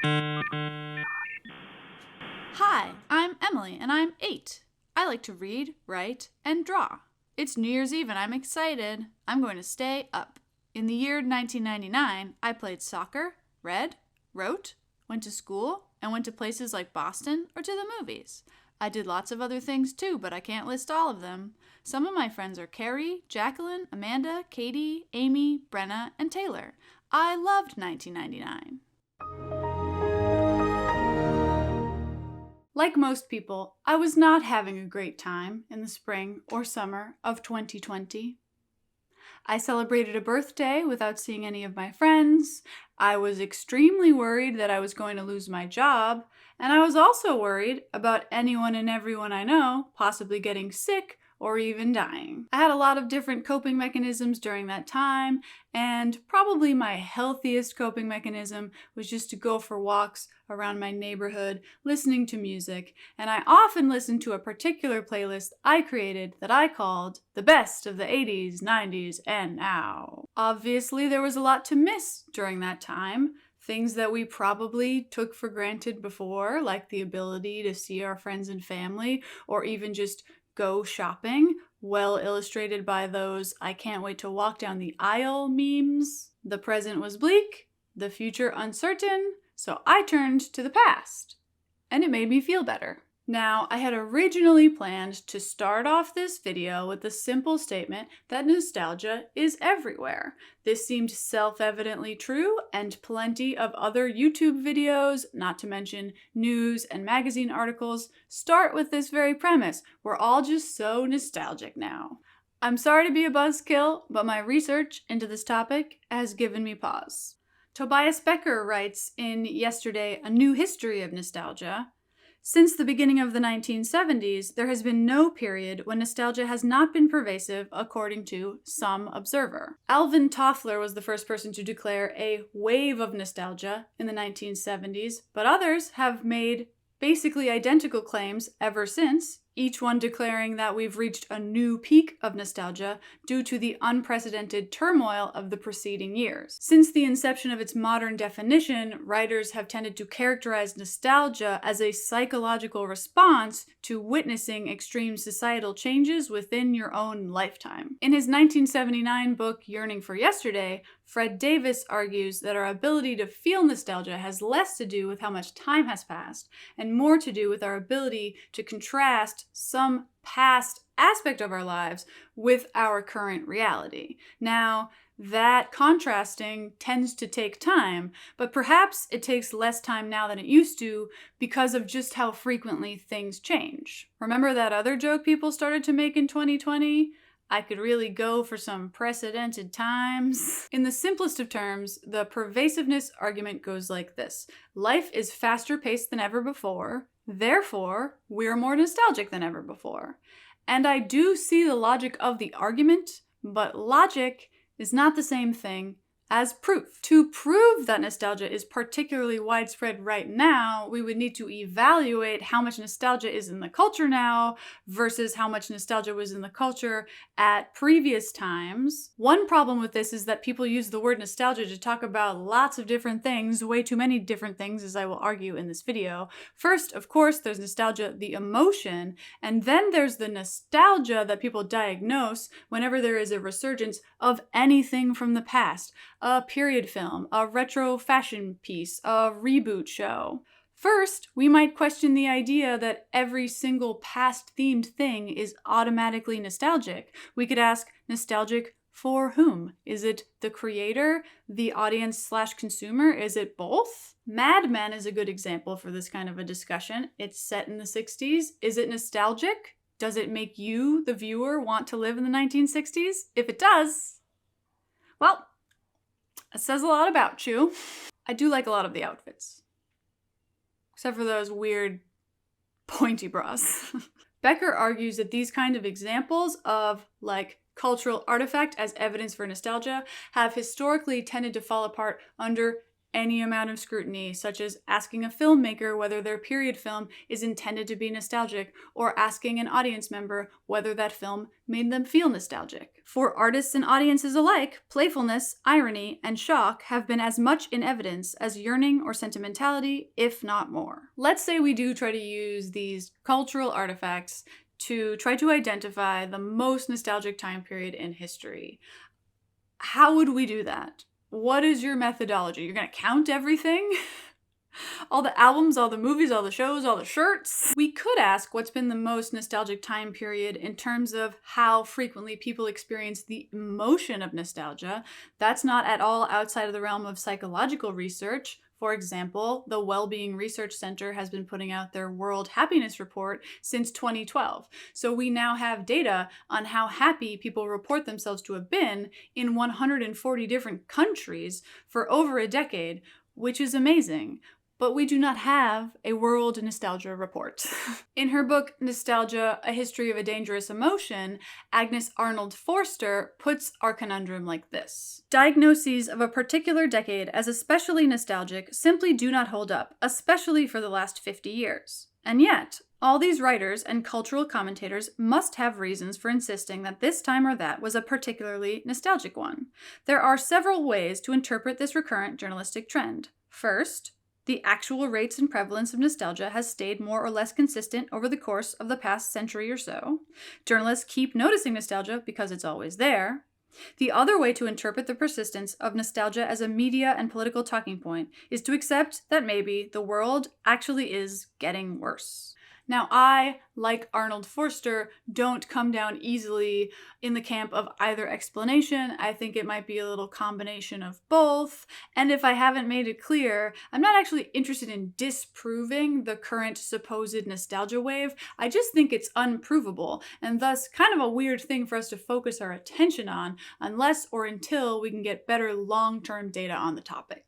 Hi, I'm Emily, and I'm 8. I like to read, write, and draw. It's New Year's Eve, and I'm excited. I'm going to stay up. In the year 1999, I played soccer, read, wrote, went to school, and went to places like Boston or to the movies. I did lots of other things too, but I can't list all of them. Some of my friends are Carrie, Jacqueline, Amanda, Katie, Amy, Brenna, and Taylor. I loved 1999. Like most people, I was not having a great time in the spring or summer of 2020. I celebrated a birthday without seeing any of my friends. I was extremely worried that I was going to lose my job, and I was also worried about anyone and everyone I know possibly getting sick or even dying. I had a lot of different coping mechanisms during that time, and probably my healthiest coping mechanism was just to go for walks around my neighborhood, listening to music, and I often listened to a particular playlist I created that I called The Best of the 80s, 90s, and Now. Obviously, there was a lot to miss during that time. Things that we probably took for granted before, like the ability to see our friends and family, or even just go shopping, well illustrated by those "I can't wait to walk down the aisle" memes. The present was bleak, the future uncertain, so I turned to the past, and it made me feel better. Now, I had originally planned to start off this video with the simple statement that nostalgia is everywhere. This seemed self-evidently true, and plenty of other YouTube videos, not to mention news and magazine articles, start with this very premise. We're all just so nostalgic now. I'm sorry to be a buzzkill, but my research into this topic has given me pause. Tobias Becker writes in Yesterday, A New History of Nostalgia, "Since the beginning of the 1970s, there has been no period when nostalgia has not been pervasive, according to some observer." Alvin Toffler was the first person to declare a wave of nostalgia in the 1970s, but others have made basically identical claims ever since, each one declaring that we've reached a new peak of nostalgia due to the unprecedented turmoil of the preceding years. Since the inception of its modern definition, writers have tended to characterize nostalgia as a psychological response to witnessing extreme societal changes within your own lifetime. In his 1979 book, Yearning for Yesterday, Fred Davis argues that our ability to feel nostalgia has less to do with how much time has passed, and more to do with our ability to contrast some past aspect of our lives with our current reality. Now, that contrasting tends to take time, but perhaps it takes less time now than it used to because of just how frequently things change. Remember that other joke people started to make in 2020? I could really go for some precedented times. In the simplest of terms, the pervasiveness argument goes like this. Life is faster paced than ever before, therefore, we're more nostalgic than ever before. And I do see the logic of the argument, but logic is not the same thing as proof. To prove that nostalgia is particularly widespread right now, we would need to evaluate how much nostalgia is in the culture now versus how much nostalgia was in the culture at previous times. One problem with this is that people use the word nostalgia to talk about lots of different things, way too many different things, as I will argue in this video. First, of course, there's nostalgia, the emotion, and then there's the nostalgia that people diagnose whenever there is a resurgence of anything from the past. A period film, a retro fashion piece, a reboot show. First, we might question the idea that every single past-themed thing is automatically nostalgic. We could ask, nostalgic for whom? Is it the creator, the audience/consumer? Is it both? Mad Men is a good example for this kind of a discussion. It's set in the 60s. Is it nostalgic? Does it make you, the viewer, want to live in the 1960s? If it does, well, it says a lot about you. I do like a lot of the outfits. Except for those weird pointy bras. Becker argues that these kind of examples of, like, cultural artifact as evidence for nostalgia have historically tended to fall apart under any amount of scrutiny, such as asking a filmmaker whether their period film is intended to be nostalgic, or asking an audience member whether that film made them feel nostalgic. For artists and audiences alike, playfulness, irony, and shock have been as much in evidence as yearning or sentimentality, if not more. Let's say we do try to use these cultural artifacts to try to identify the most nostalgic time period in history. How would we do that? What is your methodology? You're gonna count everything? All the albums, all the movies, all the shows, all the shirts? We could ask what's been the most nostalgic time period in terms of how frequently people experience the emotion of nostalgia. That's not at all outside of the realm of psychological research. For example, the Wellbeing Research Center has been putting out their World Happiness Report since 2012. So we now have data on how happy people report themselves to have been in 140 different countries for over a decade, which is amazing. But we do not have a World Nostalgia Report. In her book, Nostalgia, A History of a Dangerous Emotion, Agnes Arnold Forster puts our conundrum like this. Diagnoses of a particular decade as especially nostalgic simply do not hold up, especially for the last 50 years. And yet, all these writers and cultural commentators must have reasons for insisting that this time or that was a particularly nostalgic one. There are several ways to interpret this recurrent journalistic trend. First, the actual rates and prevalence of nostalgia has stayed more or less consistent over the course of the past century or so. Journalists keep noticing nostalgia because it's always there. The other way to interpret the persistence of nostalgia as a media and political talking point is to accept that maybe the world actually is getting worse. Now, I, like Arnold Forster, don't come down easily in the camp of either explanation. I think it might be a little combination of both. And if I haven't made it clear, I'm not actually interested in disproving the current supposed nostalgia wave. I just think it's unprovable, and thus kind of a weird thing for us to focus our attention on unless or until we can get better long-term data on the topic.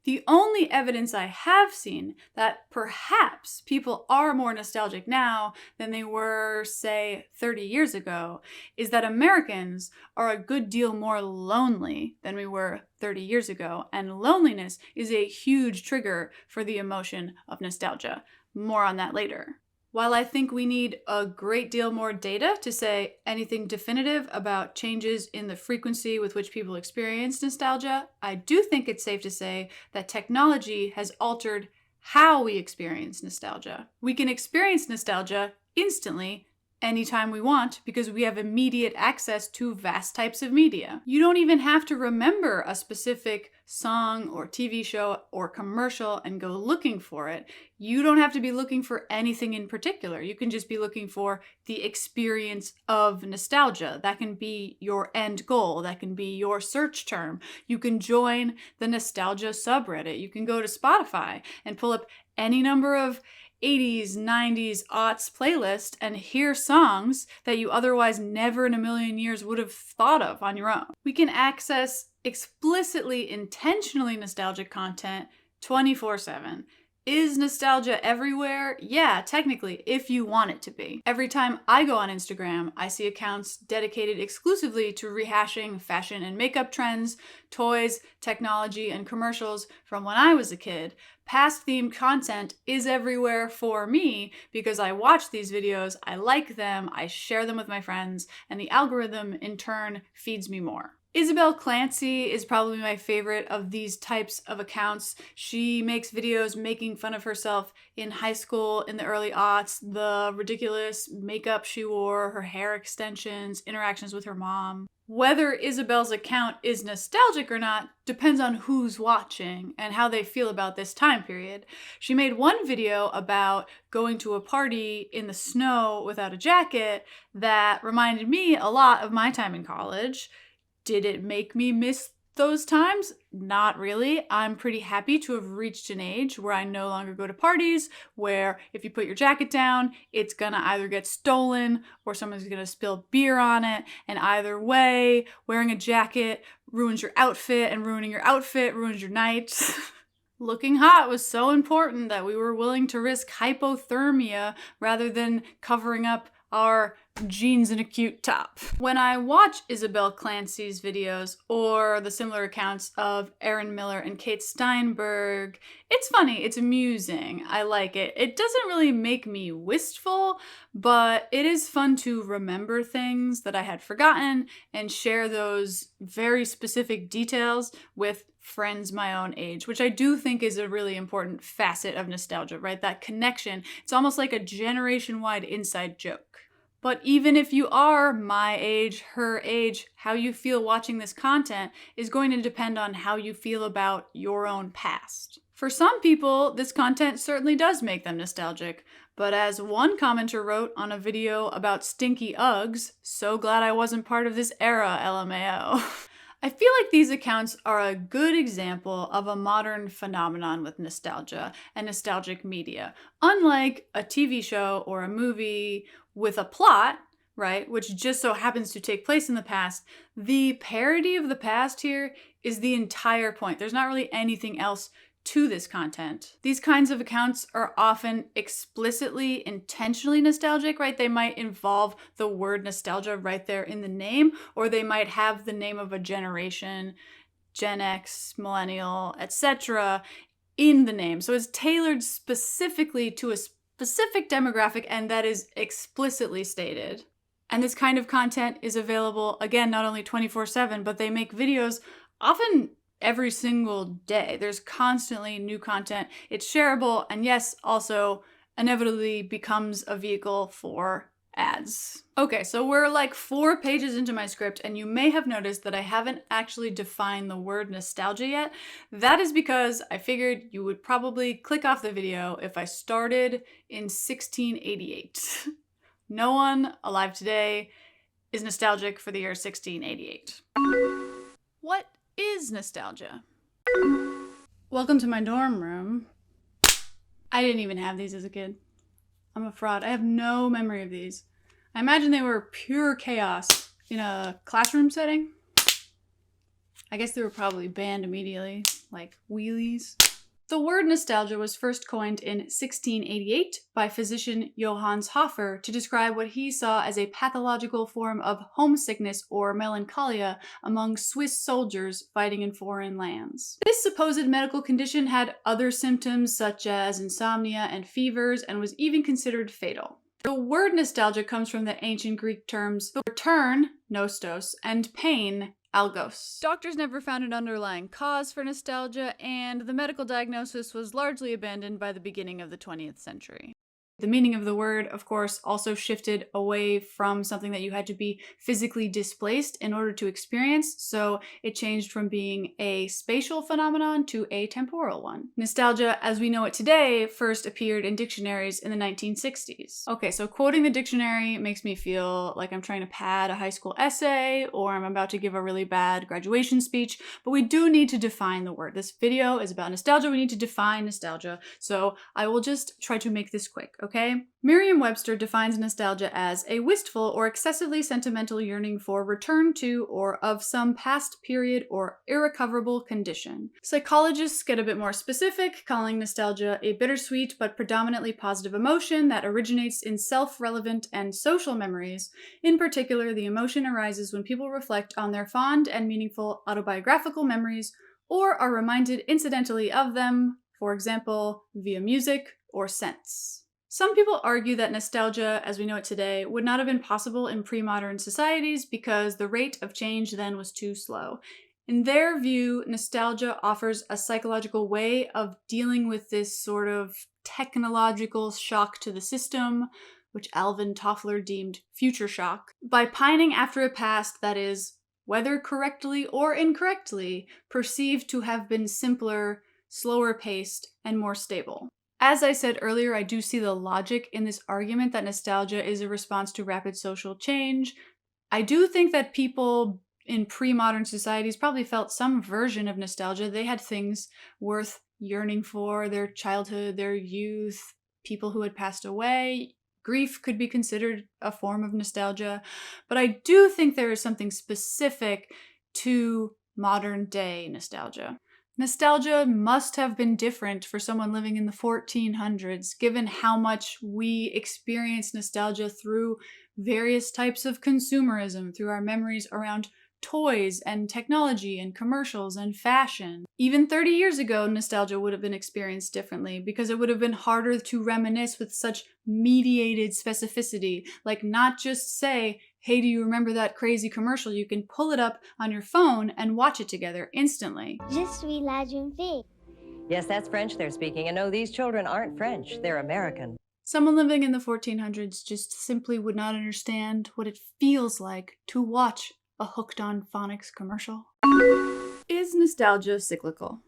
The only evidence I have seen that perhaps people are more nostalgic now than they were, say, 30 years ago is that Americans are a good deal more lonely than we were 30 years ago, and loneliness is a huge trigger for the emotion of nostalgia. More on that later. While I think we need a great deal more data to say anything definitive about changes in the frequency with which people experience nostalgia, I do think it's safe to say that technology has altered how we experience nostalgia. We can experience nostalgia instantly anytime we want because we have immediate access to vast types of media. You don't even have to remember a specific song or TV show or commercial and go looking for it. You don't have to be looking for anything in particular. You can just be looking for the experience of nostalgia. That can be your end goal. That can be your search term. You can join the nostalgia subreddit. You can go to Spotify and pull up any number of 80s, 90s, aughts playlist and hear songs that you otherwise never in a million years would have thought of on your own. We can access explicitly, intentionally nostalgic content 24/7. Is nostalgia everywhere? Yeah, technically, if you want it to be. Every time I go on Instagram, I see accounts dedicated exclusively to rehashing fashion and makeup trends, toys, technology, and commercials from when I was a kid. Past themed content is everywhere for me because I watch these videos, I like them, I share them with my friends, and the algorithm in turn feeds me more. Isabel Clancy is probably my favorite of these types of accounts. She makes videos making fun of herself in high school in the early aughts, the ridiculous makeup she wore, her hair extensions, interactions with her mom. Whether Isabel's account is nostalgic or not depends on who's watching and how they feel about this time period. She made one video about going to a party in the snow without a jacket that reminded me a lot of my time in college. Did it make me miss those times? Not really. I'm pretty happy to have reached an age where I no longer go to parties where if you put your jacket down, it's gonna either get stolen or someone's gonna spill beer on it. And either way, wearing a jacket ruins your outfit, and ruining your outfit ruins your night. Looking hot was so important that we were willing to risk hypothermia rather than covering up our jeans and a cute top. When I watch Isabel Clancy's videos or the similar accounts of Aaron Miller and Kate Steinberg, it's funny, it's amusing, I like it. It doesn't really make me wistful, but it is fun to remember things that I had forgotten and share those very specific details with friends my own age, which I do think is a really important facet of nostalgia, right? That connection. It's almost like a generation-wide inside joke. But even if you are my age, her age, how you feel watching this content is going to depend on how you feel about your own past. For some people, this content certainly does make them nostalgic, but as one commenter wrote on a video about stinky Uggs, so glad I wasn't part of this era, LMAO. I feel like these accounts are a good example of a modern phenomenon with nostalgia and nostalgic media. Unlike a TV show or a movie with a plot, right, which just so happens to take place in the past, the parody of the past here is the entire point. There's not really anything else to this content. These kinds of accounts are often explicitly, intentionally nostalgic, right? They might involve the word nostalgia right there in the name, or they might have the name of a generation, Gen X, Millennial, etc., in the name. So it's tailored specifically to a specific demographic, and that is explicitly stated. And this kind of content is available, again, not only 24/7, but they make videos often every single day. There's constantly new content. It's shareable, and yes, also inevitably becomes a vehicle for ads. Okay, so we're like 4 pages into my script, and you may have noticed that I haven't actually defined the word nostalgia yet. That is because I figured you would probably click off the video if I started in 1688. No one alive today is nostalgic for the year 1688. What is nostalgia? Welcome to my dorm room. I didn't even have these as a kid. I'm a fraud. I have no memory of these. I imagine they were pure chaos in a classroom setting. I guess they were probably banned immediately, like wheelies. The word nostalgia was first coined in 1688 by physician Johannes Hofer to describe what he saw as a pathological form of homesickness or melancholia among Swiss soldiers fighting in foreign lands. This supposed medical condition had other symptoms such as insomnia and fevers and was even considered fatal. The word nostalgia comes from the ancient Greek terms return, nostos, and pain, algos. Doctors never found an underlying cause for nostalgia, and the medical diagnosis was largely abandoned by the beginning of the 20th century. The meaning of the word, of course, also shifted away from something that you had to be physically displaced in order to experience, so it changed from being a spatial phenomenon to a temporal one. Nostalgia, as we know it today, first appeared in dictionaries in the 1960s. Okay, so quoting the dictionary makes me feel like I'm trying to pad a high school essay, or I'm about to give a really bad graduation speech, but we do need to define the word. This video is about nostalgia. We need to define nostalgia, so I will just try to make this quick, okay? Merriam-Webster defines nostalgia as a wistful or excessively sentimental yearning for return to or of some past period or irrecoverable condition. Psychologists get a bit more specific, calling nostalgia a bittersweet but predominantly positive emotion that originates in self-relevant and social memories. In particular, the emotion arises when people reflect on their fond and meaningful autobiographical memories or are reminded incidentally of them, for example, via music or scents. Some people argue that nostalgia, as we know it today, would not have been possible in pre-modern societies because the rate of change then was too slow. In their view, nostalgia offers a psychological way of dealing with this sort of technological shock to the system, which Alvin Toffler deemed future shock, by pining after a past that is, whether correctly or incorrectly, perceived to have been simpler, slower paced, and more stable. As I said earlier, I do see the logic in this argument that nostalgia is a response to rapid social change. I do think that people in pre-modern societies probably felt some version of nostalgia. They had things worth yearning for, their childhood, their youth, people who had passed away. Grief could be considered a form of nostalgia. But I do think there is something specific to modern day nostalgia. Nostalgia must have been different for someone living in the 1400s, given how much we experience nostalgia through various types of consumerism through our memories around toys and technology and commercials and fashion. Even 30 years ago, nostalgia would have been experienced differently because it would have been harder to reminisce with such mediated specificity, like not just say, hey, do you remember that crazy commercial? You can pull it up on your phone and watch it together instantly. Je suis la jeune fille. Yes, that's French they're speaking, and no, these children aren't French, they're American. Someone living in the 1400s just simply would not understand what it feels like to watch a Hooked on Phonics commercial. Is nostalgia cyclical?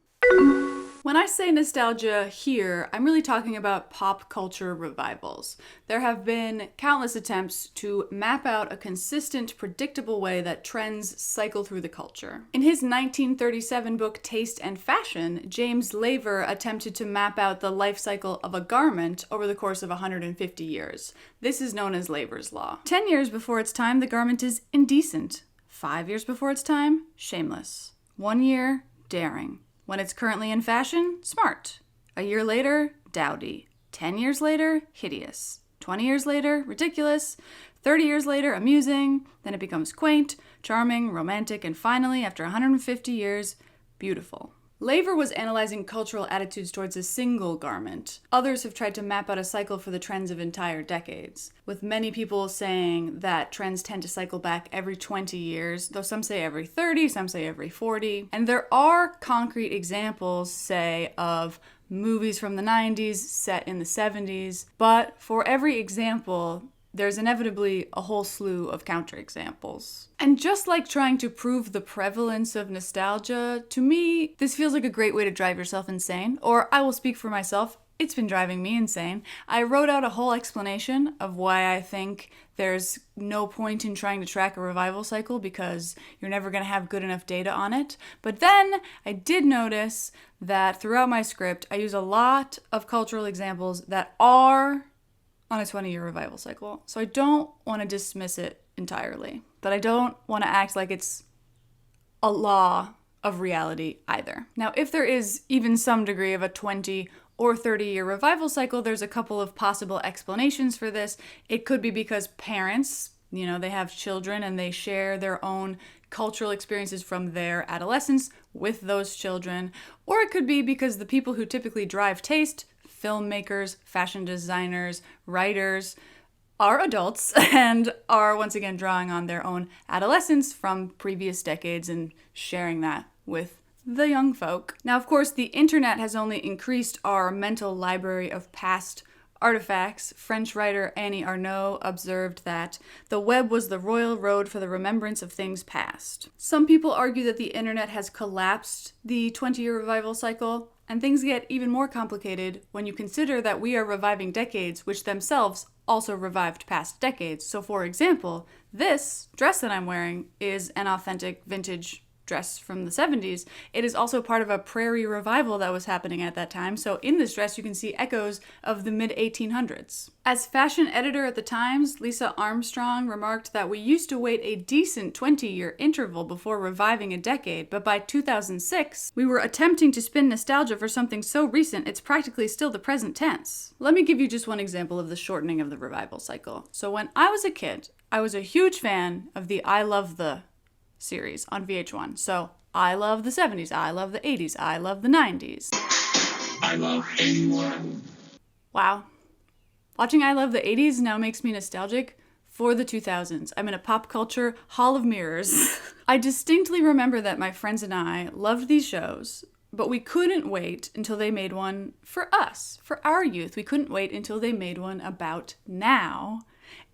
When I say nostalgia here, I'm really talking about pop culture revivals. There have been countless attempts to map out a consistent, predictable way that trends cycle through the culture. In his 1937 book Taste and Fashion, James Laver attempted to map out the life cycle of a garment over the course of 150 years. This is known as Laver's Law. 10 years before its time, the garment is indecent. 5 years before its time, shameless. 1 year, daring. When it's currently in fashion, smart. A year later, dowdy. 10 years later, hideous. 20 years later, ridiculous. 30 years later, amusing. Then it becomes quaint, charming, romantic, and finally, after 150 years, beautiful. Laver was analyzing cultural attitudes towards a single garment. Others have tried to map out a cycle for the trends of entire decades, with many people saying that trends tend to cycle back every 20 years, though some say every 30, some say every 40. And there are concrete examples, say, of movies from the 90s set in the 70s, but for every example, there's inevitably a whole slew of counterexamples. And just like trying to prove the prevalence of nostalgia, to me, this feels like a great way to drive yourself insane. Or I will speak for myself, it's been driving me insane. I wrote out a whole explanation of why I think there's no point in trying to track a revival cycle because you're never going to have good enough data on it. But then I did notice that throughout my script, I use a lot of cultural examples that are on a 20-year revival cycle. So I don't want to dismiss it entirely, but I don't want to act like it's a law of reality either. Now, if there is even some degree of a 20 or 30-year revival cycle, there's a couple of possible explanations for this. It could be because parents, they have children and they share their own cultural experiences from their adolescence with those children. Or it could be because the people who typically drive taste, filmmakers, fashion designers, writers, are adults and are once again drawing on their own adolescence from previous decades and sharing that with the young folk. Now, of course, the internet has only increased our mental library of past artifacts. French writer Annie Ernaux observed that the web was the royal road for the remembrance of things past. Some people argue that the internet has collapsed the 20-year revival cycle, and things get even more complicated when you consider that we are reviving decades which themselves also revived past decades. So for example, this dress that I'm wearing is an authentic vintage dress from the 70s. It is also part of a prairie revival that was happening at that time. So in this dress, you can see echoes of the mid-1800s. As fashion editor at the Times, Lisa Armstrong remarked that we used to wait a decent 20-year interval before reviving a decade, but by 2006, we were attempting to spin nostalgia for something so recent, it's practically still the present tense. Let me give you just one example of the shortening of the revival cycle. So when I was a kid, I was a huge fan of the I Love the series on VH1. So I love the 70s, I love the 80s, I love the 90s. I love anyone. Wow. Watching I Love the 80s now makes me nostalgic for the 2000s. I'm in a pop culture hall of mirrors. I distinctly remember that my friends and I loved these shows, but we couldn't wait until they made one for us, for our youth. We couldn't wait until they made one about now.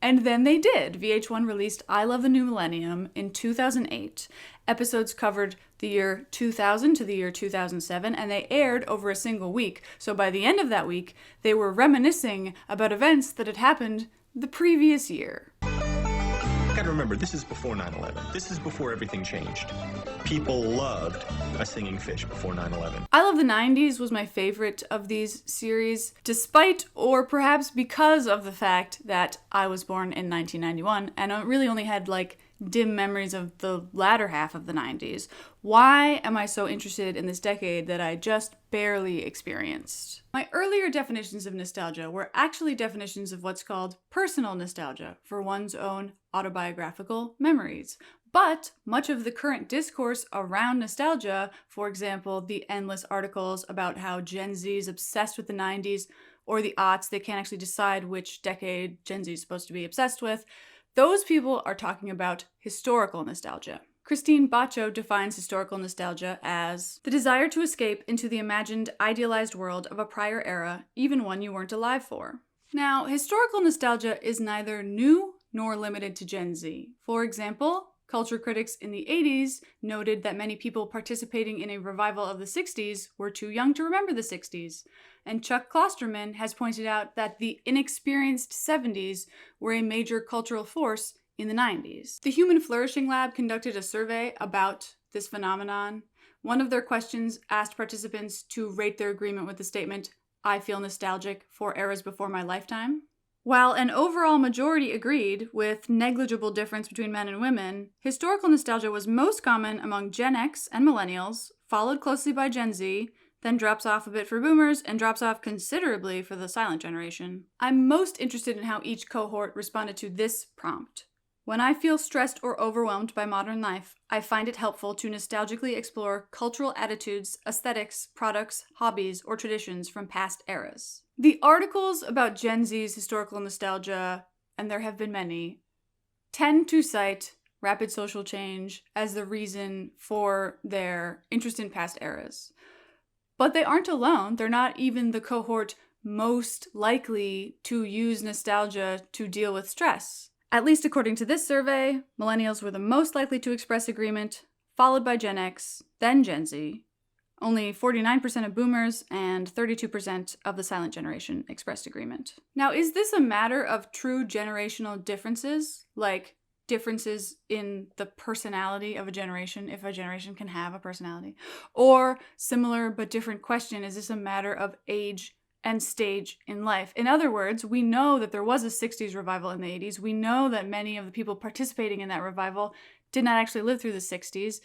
And then they did. VH1 released I Love the New Millennium in 2008. Episodes covered the year 2000 to the year 2007, and they aired over a single week. So by the end of that week, they were reminiscing about events that had happened the previous year. You gotta remember, this is before 9/11. This is before everything changed. People loved a singing fish before 9/11. I Love the 90s was my favorite of these series, despite or perhaps because of the fact that I was born in 1991 and I really only had like dim memories of the latter half of the 90s. Why am I so interested in this decade that I just barely experienced? My earlier definitions of nostalgia were actually definitions of what's called personal nostalgia for one's own autobiographical memories. But much of the current discourse around nostalgia, for example, the endless articles about how Gen Z is obsessed with the 90s or the aughts, they can't actually decide which decade Gen Z is supposed to be obsessed with, those people are talking about historical nostalgia. Christine Baccio defines historical nostalgia as the desire to escape into the imagined, idealized world of a prior era, even one you weren't alive for. Now, historical nostalgia is neither new nor limited to Gen Z. For example, culture critics in the 80s noted that many people participating in a revival of the 60s were too young to remember the 60s. And Chuck Klosterman has pointed out that the inexperienced 70s were a major cultural force in the 90s. The Human Flourishing Lab conducted a survey about this phenomenon. One of their questions asked participants to rate their agreement with the statement, "I feel nostalgic for eras before my lifetime." While an overall majority agreed, with negligible difference between men and women, historical nostalgia was most common among Gen X and millennials, followed closely by Gen Z, then drops off a bit for boomers, and drops off considerably for the silent generation. I'm most interested in how each cohort responded to this prompt. When I feel stressed or overwhelmed by modern life, I find it helpful to nostalgically explore cultural attitudes, aesthetics, products, hobbies, or traditions from past eras. The articles about Gen Z's historical nostalgia, and there have been many, tend to cite rapid social change as the reason for their interest in past eras. But they aren't alone. They're not even the cohort most likely to use nostalgia to deal with stress. At least according to this survey, millennials were the most likely to express agreement, followed by Gen X, then Gen Z. Only 49% of boomers and 32% of the silent generation expressed agreement. Now, is this a matter of true generational differences, like differences in the personality of a generation, if a generation can have a personality? Or, similar but different question, is this a matter of age and stage in life? In other words, we know that there was a 60s revival in the 80s. We know that many of the people participating in that revival did not actually live through the 60s.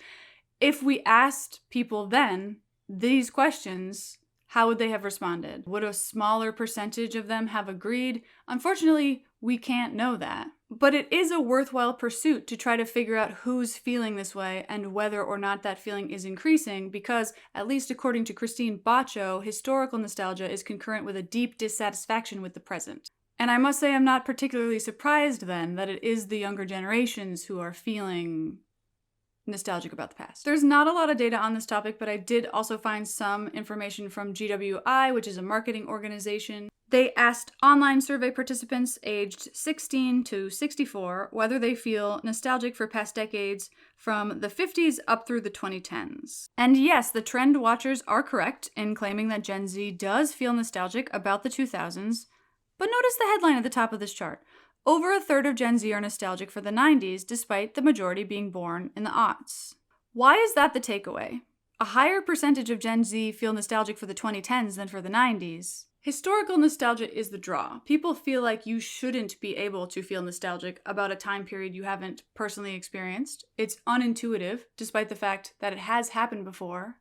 If we asked people then these questions, how would they have responded? Would a smaller percentage of them have agreed? Unfortunately, we can't know that. But it is a worthwhile pursuit to try to figure out who's feeling this way and whether or not that feeling is increasing, because, at least according to Christine Baccio, historical nostalgia is concurrent with a deep dissatisfaction with the present. And I must say I'm not particularly surprised then that it is the younger generations who are feeling nostalgic about the past. There's not a lot of data on this topic, but I did also find some information from GWI, which is a marketing organization. They asked online survey participants aged 16 to 64 whether they feel nostalgic for past decades from the 50s up through the 2010s. And yes, the trend watchers are correct in claiming that Gen Z does feel nostalgic about the 2000s, but notice the headline at the top of this chart. Over a third of Gen Z are nostalgic for the 90s, despite the majority being born in the aughts. Why is that the takeaway? A higher percentage of Gen Z feel nostalgic for the 2010s than for the 90s. Historical nostalgia is the draw. People feel like you shouldn't be able to feel nostalgic about a time period you haven't personally experienced. It's unintuitive, despite the fact that it has happened before.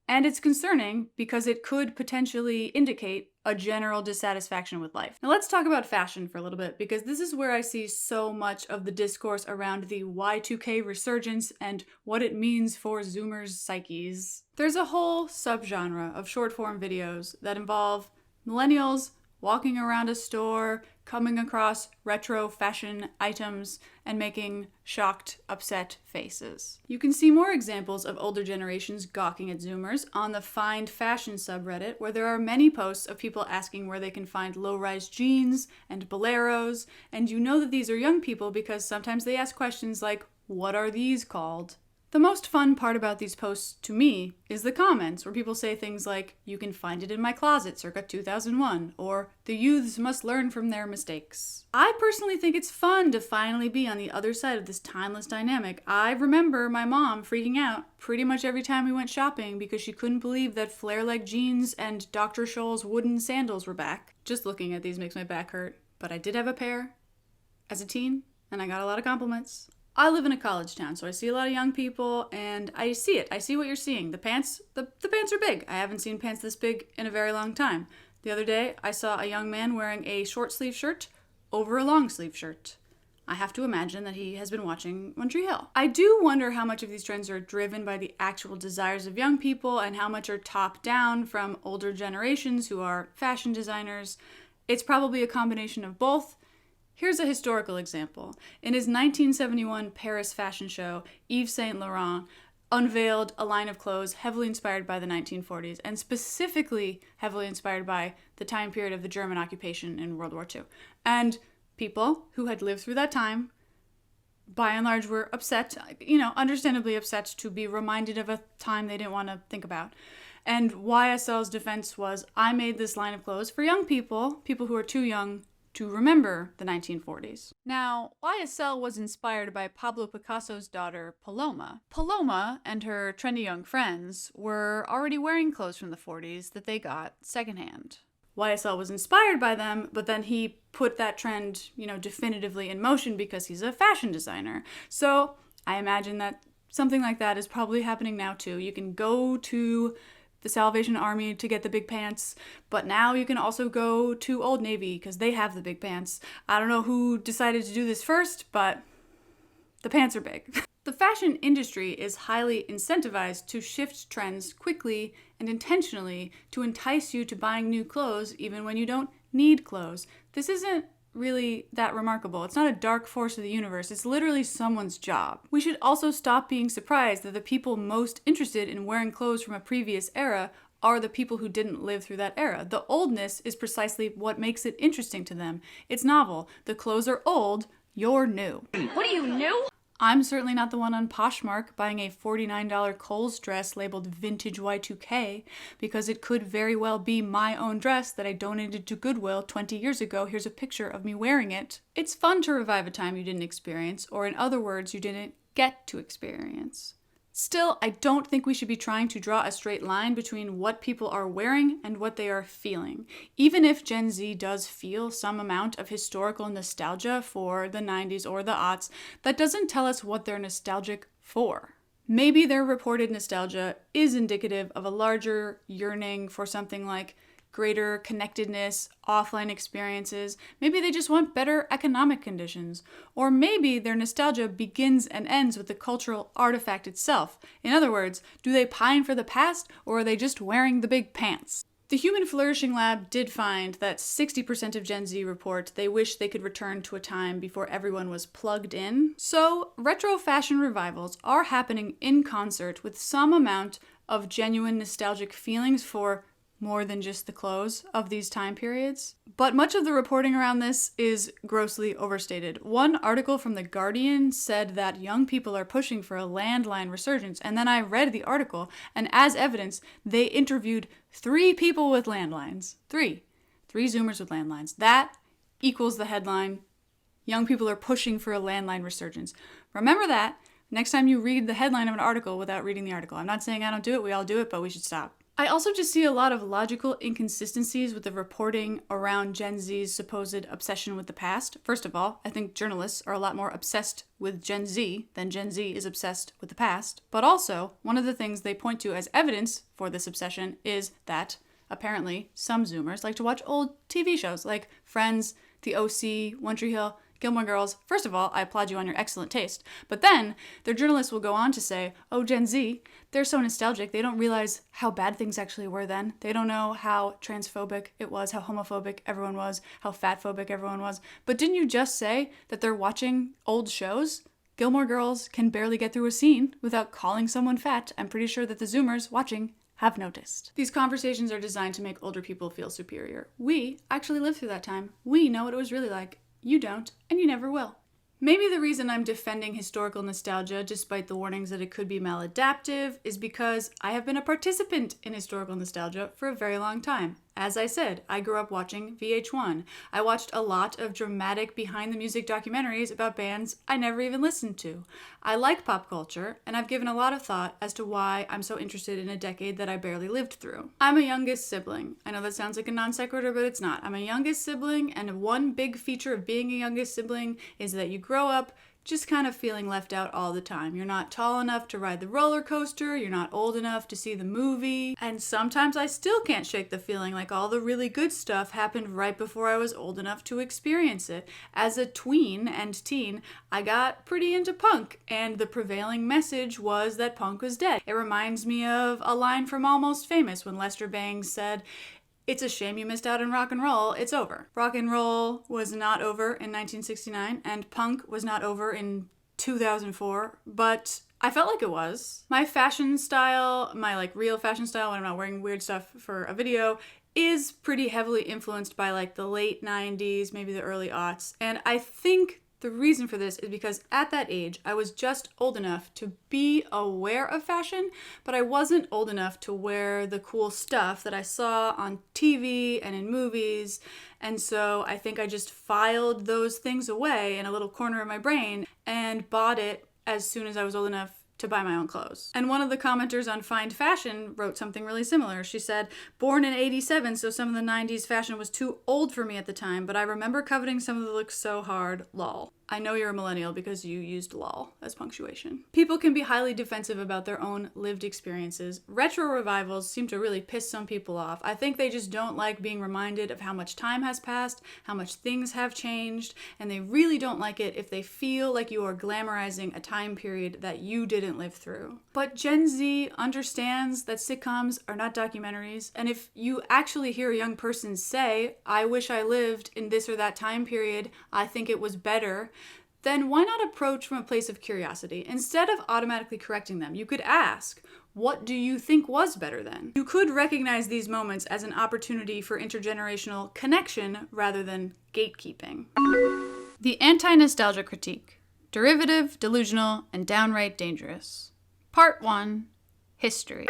And it's concerning because it could potentially indicate a general dissatisfaction with life. Now let's talk about fashion for a little bit, because this is where I see so much of the discourse around the Y2K resurgence and what it means for Zoomers' psyches. There's a whole subgenre of short-form videos that involve millennials walking around a store, coming across retro fashion items, and making shocked, upset faces. You can see more examples of older generations gawking at Zoomers on the Find Fashion subreddit, where there are many posts of people asking where they can find low-rise jeans and boleros, and you know that these are young people because sometimes they ask questions like, "What are these called?" The most fun part about these posts, to me, is the comments, where people say things like, "You can find it in my closet circa 2001, or "The youths must learn from their mistakes." I personally think it's fun to finally be on the other side of this timeless dynamic. I remember my mom freaking out pretty much every time we went shopping because she couldn't believe that flare-leg jeans and Dr. Scholl's wooden sandals were back. Just looking at these makes my back hurt, but I did have a pair as a teen, and I got a lot of compliments. I live in a college town, so I see a lot of young people, and I see it. I see what you're seeing. The pants are big. I haven't seen pants this big in a very long time. The other day, I saw a young man wearing a short sleeve shirt over a long sleeve shirt. I have to imagine that he has been watching One Tree Hill. I do wonder how much of these trends are driven by the actual desires of young people and how much are top down from older generations who are fashion designers. It's probably a combination of both. Here's a historical example. In his 1971 Paris fashion show, Yves Saint Laurent unveiled a line of clothes heavily inspired by the 1940s, and specifically heavily inspired by the time period of the German occupation in World War II. And people who had lived through that time, by and large, were upset, understandably upset to be reminded of a time they didn't want to think about. And YSL's defense was, I made this line of clothes for young people who are too young to remember the 1940s. Now, YSL was inspired by Pablo Picasso's daughter, Paloma. Paloma and her trendy young friends were already wearing clothes from the 40s that they got secondhand. YSL was inspired by them, but then he put that trend, definitively in motion because he's a fashion designer. So I imagine that something like that is probably happening now too. You can go to the Salvation Army to get the big pants, but now you can also go to Old Navy because they have the big pants. I don't know who decided to do this first, but the pants are big. The fashion industry is highly incentivized to shift trends quickly and intentionally to entice you to buying new clothes even when you don't need clothes. This isn't really that remarkable. It's not a dark force of the universe. It's literally someone's job. We should also stop being surprised that the people most interested in wearing clothes from a previous era are the people who didn't live through that era. The oldness is precisely what makes it interesting to them. It's novel. The clothes are old. You're new. What are you, new? I'm certainly not the one on Poshmark buying a $49 Kohl's dress labeled Vintage Y2K because it could very well be my own dress that I donated to Goodwill 20 years ago. Here's a picture of me wearing it. It's fun to revive a time you didn't experience, or in other words, you didn't get to experience. Still, I don't think we should be trying to draw a straight line between what people are wearing and what they are feeling. Even if Gen Z does feel some amount of historical nostalgia for the 90s or the aughts, that doesn't tell us what they're nostalgic for. Maybe their reported nostalgia is indicative of a larger yearning for something like greater connectedness, offline experiences. Maybe they just want better economic conditions. Or maybe their nostalgia begins and ends with the cultural artifact itself. In other words, do they pine for the past, or are they just wearing the big pants? The Human Flourishing Lab did find that 60% of Gen Z report they wish they could return to a time before everyone was plugged in. So, retro fashion revivals are happening in concert with some amount of genuine nostalgic feelings for more than just the clothes of these time periods. But much of the reporting around this is grossly overstated. One article from The Guardian said that young people are pushing for a landline resurgence, and then I read the article, and as evidence, they interviewed 3 people with landlines. 3 Zoomers with landlines. That equals the headline, young people are pushing for a landline resurgence. Remember that next time you read the headline of an article without reading the article. I'm not saying I don't do it, we all do it, but we should stop. I also just see a lot of logical inconsistencies with the reporting around Gen Z's supposed obsession with the past. First of all, I think journalists are a lot more obsessed with Gen Z than Gen Z is obsessed with the past. But also, one of the things they point to as evidence for this obsession is that, apparently, some Zoomers like to watch old TV shows like Friends, The OC, One Tree Hill, Gilmore Girls. First of all, I applaud you on your excellent taste. But then, their journalists will go on to say, oh, Gen Z, they're so nostalgic, they don't realize how bad things actually were then. They don't know how transphobic it was, how homophobic everyone was, how fatphobic everyone was. But didn't you just say that they're watching old shows? Gilmore Girls can barely get through a scene without calling someone fat. I'm pretty sure that the Zoomers watching have noticed. These conversations are designed to make older people feel superior. We actually lived through that time. We know what it was really like. You don't, and you never will. Maybe the reason I'm defending historical nostalgia, despite the warnings that it could be maladaptive, is because I have been a participant in historical nostalgia for a very long time. As I said, I grew up watching VH1. I watched a lot of dramatic behind-the-music documentaries about bands I never even listened to. I like pop culture, and I've given a lot of thought as to why I'm so interested in a decade that I barely lived through. I'm a youngest sibling. I know that sounds like a non sequitur, but it's not. I'm a youngest sibling, and one big feature of being a youngest sibling is that you grow up just kind of feeling left out all the time. You're not tall enough to ride the roller coaster, you're not old enough to see the movie, and sometimes I still can't shake the feeling like all the really good stuff happened right before I was old enough to experience it. As a tween and teen, I got pretty into punk, and the prevailing message was that punk was dead. It reminds me of a line from Almost Famous when Lester Bangs said, "It's a shame you missed out on rock and roll, it's over." Rock and roll was not over in 1969, and punk was not over in 2004, but I felt like it was. My fashion style, my real fashion style when I'm not wearing weird stuff for a video, is pretty heavily influenced by the late 90s, maybe the early aughts, and I think the reason for this is because at that age, I was just old enough to be aware of fashion, but I wasn't old enough to wear the cool stuff that I saw on TV and in movies. And so I think I just filed those things away in a little corner of my brain and bought it as soon as I was old enough to buy my own clothes. And one of the commenters on Find Fashion wrote something really similar. She said, "Born in 87, so some of the 90s fashion was too old for me at the time, but I remember coveting some of the looks so hard, lol." I know you're a millennial because you used lol as punctuation. People can be highly defensive about their own lived experiences. Retro revivals seem to really piss some people off. I think they just don't like being reminded of how much time has passed, how much things have changed, and they really don't like it if they feel like you are glamorizing a time period that you didn't live through. But Gen Z understands that sitcoms are not documentaries, and if you actually hear a young person say, "I wish I lived in this or that time period, I think it was better," then why not approach from a place of curiosity? Instead of automatically correcting them, you could ask, what do you think was better then? You could recognize these moments as an opportunity for intergenerational connection rather than gatekeeping. The anti-nostalgia critique: derivative, delusional, and downright dangerous. Part 1. History.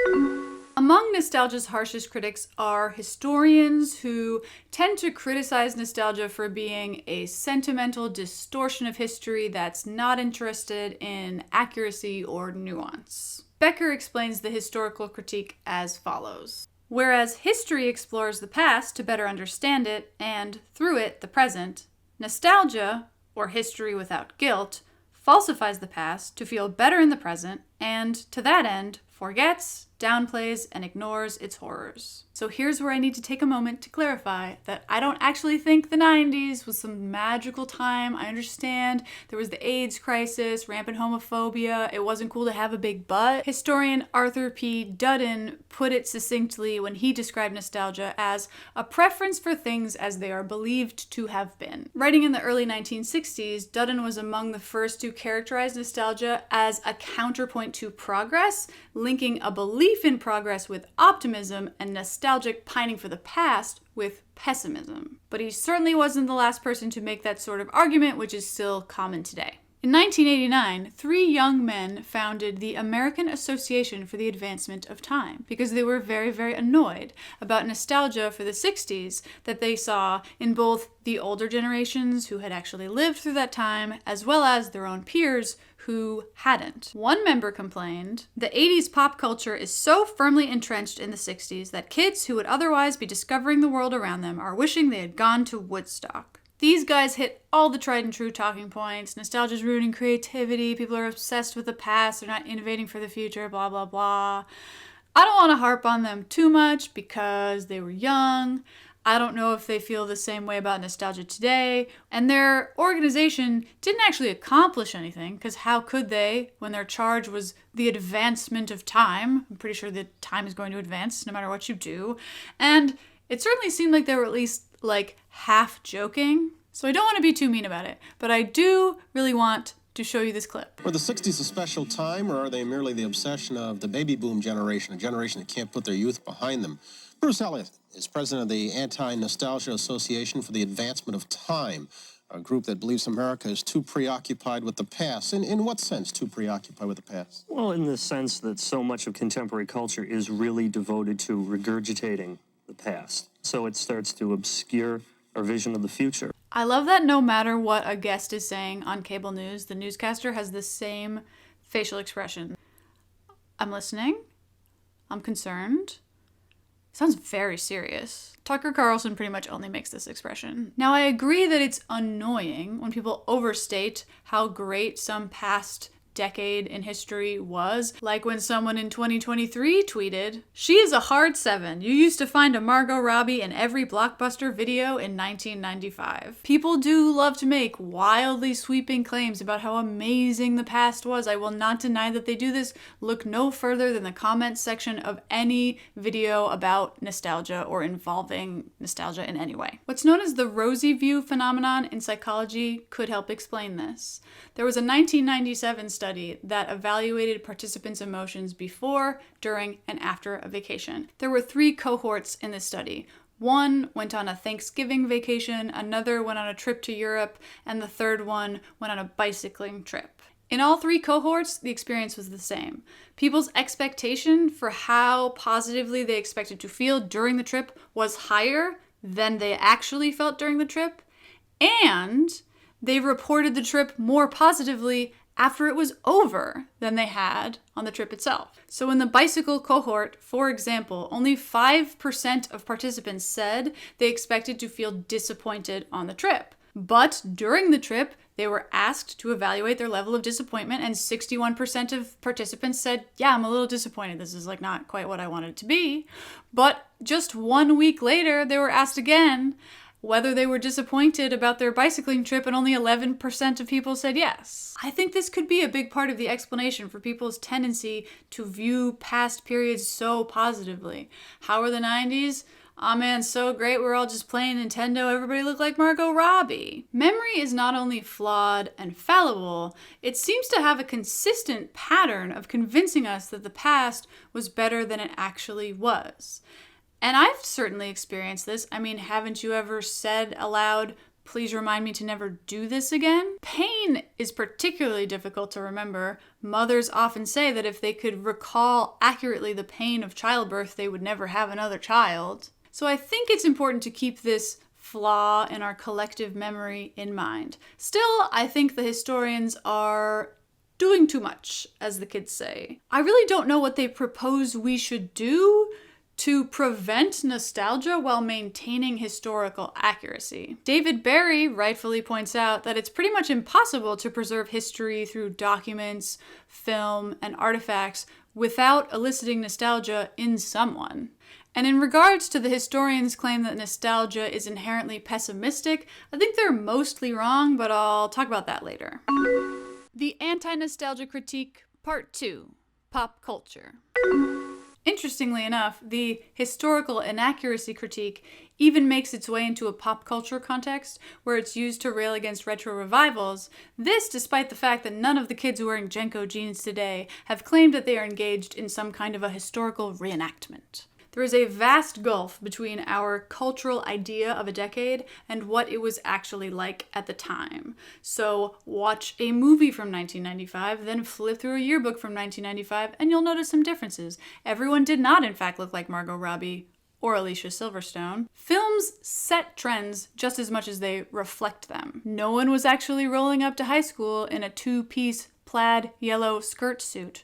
Among nostalgia's harshest critics are historians who tend to criticize nostalgia for being a sentimental distortion of history that's not interested in accuracy or nuance. Becker explains the historical critique as follows. Whereas history explores the past to better understand it, and, through it, the present, nostalgia, or history without guilt, falsifies the past to feel better in the present, and, to that end, forgets, downplays, and ignores its horrors. So here's where I need to take a moment to clarify that I don't actually think the 90s was some magical time. I understand there was the AIDS crisis, rampant homophobia, it wasn't cool to have a big butt. Historian Arthur P. Dudden put it succinctly when he described nostalgia as a preference for things as they are believed to have been. Writing in the early 1960s, Dudden was among the first to characterize nostalgia as a counterpoint to progress, linking a belief in progress with optimism and nostalgic pining for the past with pessimism. But he certainly wasn't the last person to make that sort of argument, which is still common today. In 1989, 3 young men founded the American Association for the Advancement of Time because they were very, very annoyed about nostalgia for the 60s that they saw in both the older generations who had actually lived through that time, as well as their own peers who hadn't. One member complained, "The 80s pop culture is so firmly entrenched in the 60s that kids who would otherwise be discovering the world around them are wishing they had gone to Woodstock." These guys hit all the tried and true talking points. Nostalgia's ruining creativity, people are obsessed with the past, they're not innovating for the future, blah, blah, blah. I don't want to harp on them too much because they were young. I don't know if they feel the same way about nostalgia today, and their organization didn't actually accomplish anything, because how could they when their charge was the advancement of time? I'm pretty sure that time is going to advance no matter what you do. And it certainly seemed like they were at least half joking. So I don't want to be too mean about it, but I do really want to show you this clip. Were the 60s a special time, or are they merely the obsession of the baby boom generation, a generation that can't put their youth behind them? Bruce Elliott is president of the Anti-Nostalgia Association for the Advancement of Time, a group that believes America is too preoccupied with the past. In what sense, too preoccupied with the past? Well, in the sense that so much of contemporary culture is really devoted to regurgitating the past. So it starts to obscure our vision of the future. I love that no matter what a guest is saying on cable news, the newscaster has the same facial expression. I'm listening. I'm concerned. Sounds very serious. Tucker Carlson pretty much only makes this expression. Now, I agree that it's annoying when people overstate how great some past decade in history was, like when someone in 2023 tweeted, "She is a hard 7. You used to find a Margot Robbie in every blockbuster video in 1995. People do love to make wildly sweeping claims about how amazing the past was. I will not deny that they do this. Look no further than the comments section of any video about nostalgia or involving nostalgia in any way. What's known as the rosy view phenomenon in psychology could help explain this. There was a 1997 study that evaluated participants' emotions before, during, and after a vacation. There were 3 cohorts in this study. One went on a Thanksgiving vacation, another went on a trip to Europe, and the third one went on a bicycling trip. In all 3 cohorts, the experience was the same. People's expectation for how positively they expected to feel during the trip was higher than they actually felt during the trip, and they reported the trip more positively after it was over than they had on the trip itself. So in the bicycle cohort, for example, only 5% of participants said they expected to feel disappointed on the trip. But during the trip, they were asked to evaluate their level of disappointment, and 61% of participants said, yeah, I'm a little disappointed. This is not quite what I wanted it to be. But just 1 week later, they were asked again whether they were disappointed about their bicycling trip, and only 11% of people said yes. I think this could be a big part of the explanation for people's tendency to view past periods so positively. How were the 90s? Aw man, so great, we're all just playing Nintendo, everybody looked like Margot Robbie. Memory is not only flawed and fallible, it seems to have a consistent pattern of convincing us that the past was better than it actually was. And I've certainly experienced this. I mean, haven't you ever said aloud, please remind me to never do this again? Pain is particularly difficult to remember. Mothers often say that if they could recall accurately the pain of childbirth, they would never have another child. So I think it's important to keep this flaw in our collective memory in mind. Still, I think the historians are doing too much, as the kids say. I really don't know what they propose we should do to prevent nostalgia while maintaining historical accuracy. David Barry rightfully points out that it's pretty much impossible to preserve history through documents, film, and artifacts without eliciting nostalgia in someone. And in regards to the historians' claim that nostalgia is inherently pessimistic, I think they're mostly wrong, but I'll talk about that later. The Anti-Nostalgia Critique, Part 2, Pop Culture. Interestingly enough, the historical inaccuracy critique even makes its way into a pop culture context where it's used to rail against retro revivals, this despite the fact that none of the kids wearing Jenko jeans today have claimed that they are engaged in some kind of a historical reenactment. There is a vast gulf between our cultural idea of a decade and what it was actually like at the time. So watch a movie from 1995, then flip through a yearbook from 1995, and you'll notice some differences. Everyone did not, in fact, look like Margot Robbie or Alicia Silverstone. Films set trends just as much as they reflect them. No one was actually rolling up to high school in a 2-piece plaid yellow skirt suit.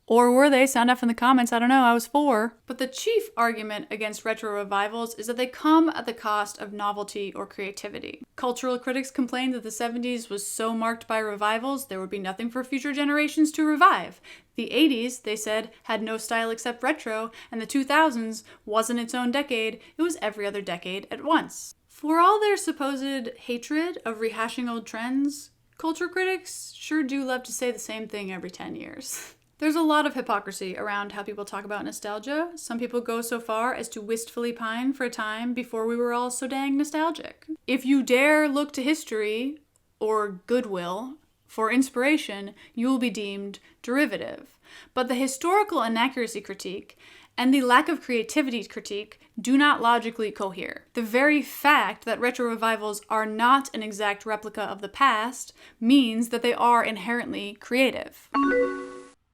Or were they? Sound off in the comments. I don't know. I was 4. But the chief argument against retro revivals is that they come at the cost of novelty or creativity. Cultural critics complained that the 70s was so marked by revivals, there would be nothing for future generations to revive. The 80s, they said, had no style except retro, and the 2000s wasn't its own decade, it was every other decade at once. For all their supposed hatred of rehashing old trends, culture critics sure do love to say the same thing every 10 years. There's a lot of hypocrisy around how people talk about nostalgia. Some people go so far as to wistfully pine for a time before we were all so dang nostalgic. If you dare look to history or goodwill for inspiration, you will be deemed derivative. But the historical inaccuracy critique and the lack of creativity critique do not logically cohere. The very fact that retro revivals are not an exact replica of the past means that they are inherently creative.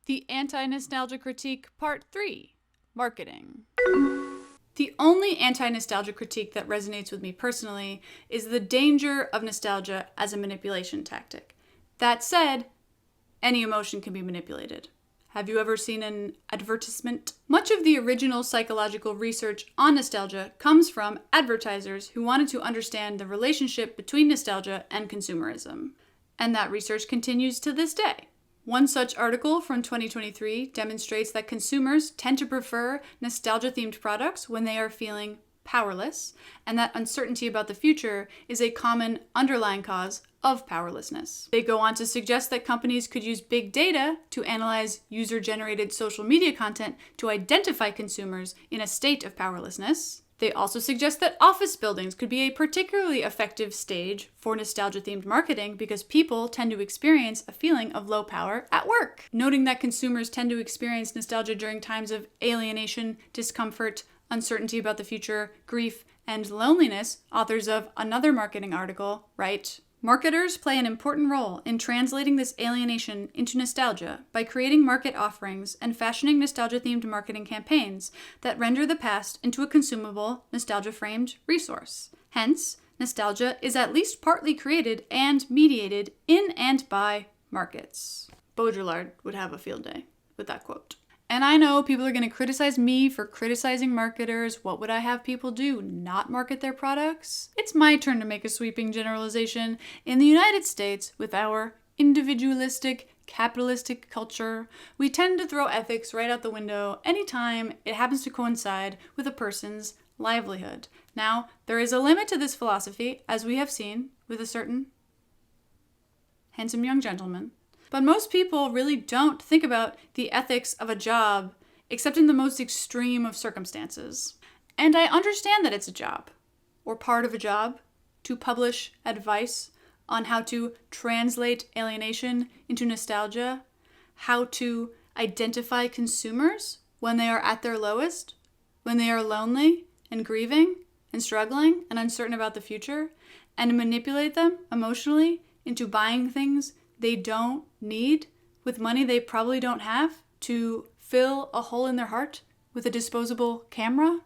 The Anti-Nostalgia Critique, Part 3, Marketing. The only anti-nostalgia critique that resonates with me personally is the danger of nostalgia as a manipulation tactic. That said, any emotion can be manipulated. Have you ever seen an advertisement? Much of the original psychological research on nostalgia comes from advertisers who wanted to understand the relationship between nostalgia and consumerism. And that research continues to this day. One such article from 2023 demonstrates that consumers tend to prefer nostalgia-themed products when they are feeling powerless, and that uncertainty about the future is a common underlying cause of powerlessness. They go on to suggest that companies could use big data to analyze user-generated social media content to identify consumers in a state of powerlessness. They also suggest that office buildings could be a particularly effective stage for nostalgia-themed marketing because people tend to experience a feeling of low power at work. Noting that consumers tend to experience nostalgia during times of alienation, discomfort, uncertainty about the future, grief, and loneliness, authors of another marketing article write, "Marketers play an important role in translating this alienation into nostalgia by creating market offerings and fashioning nostalgia-themed marketing campaigns that render the past into a consumable, nostalgia-framed resource. Hence, nostalgia is at least partly created and mediated in and by markets." Baudrillard would have a field day with that quote. And I know people are going to criticize me for criticizing marketers. What would I have people do? Not market their products? It's my turn to make a sweeping generalization. In the United States, with our individualistic, capitalistic culture, we tend to throw ethics right out the window anytime it happens to coincide with a person's livelihood. Now, there is a limit to this philosophy, as we have seen with a certain handsome young gentleman. But most people really don't think about the ethics of a job except in the most extreme of circumstances. And I understand that it's a job, or part of a job, to publish advice on how to translate alienation into nostalgia, how to identify consumers when they are at their lowest, when they are lonely and grieving and struggling and uncertain about the future, and manipulate them emotionally into buying things they don't need with money they probably don't have to fill a hole in their heart with a disposable camera.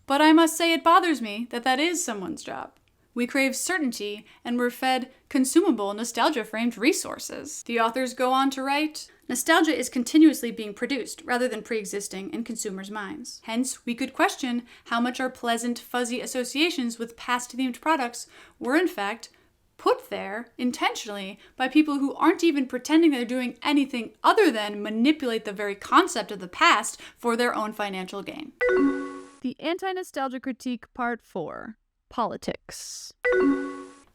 But I must say it bothers me that that is someone's job. We crave certainty and we're fed consumable, nostalgia-framed resources. The authors go on to write, "Nostalgia is continuously being produced rather than pre-existing in consumers' minds. Hence, we could question how much our pleasant, fuzzy associations with past-themed products were in fact put there intentionally by people who aren't even pretending they're doing anything other than manipulate the very concept of the past for their own financial gain." The Anti-Nostalgia Critique Part 4. Politics.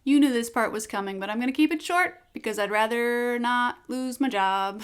You knew this part was coming, but I'm going to keep it short because I'd rather not lose my job.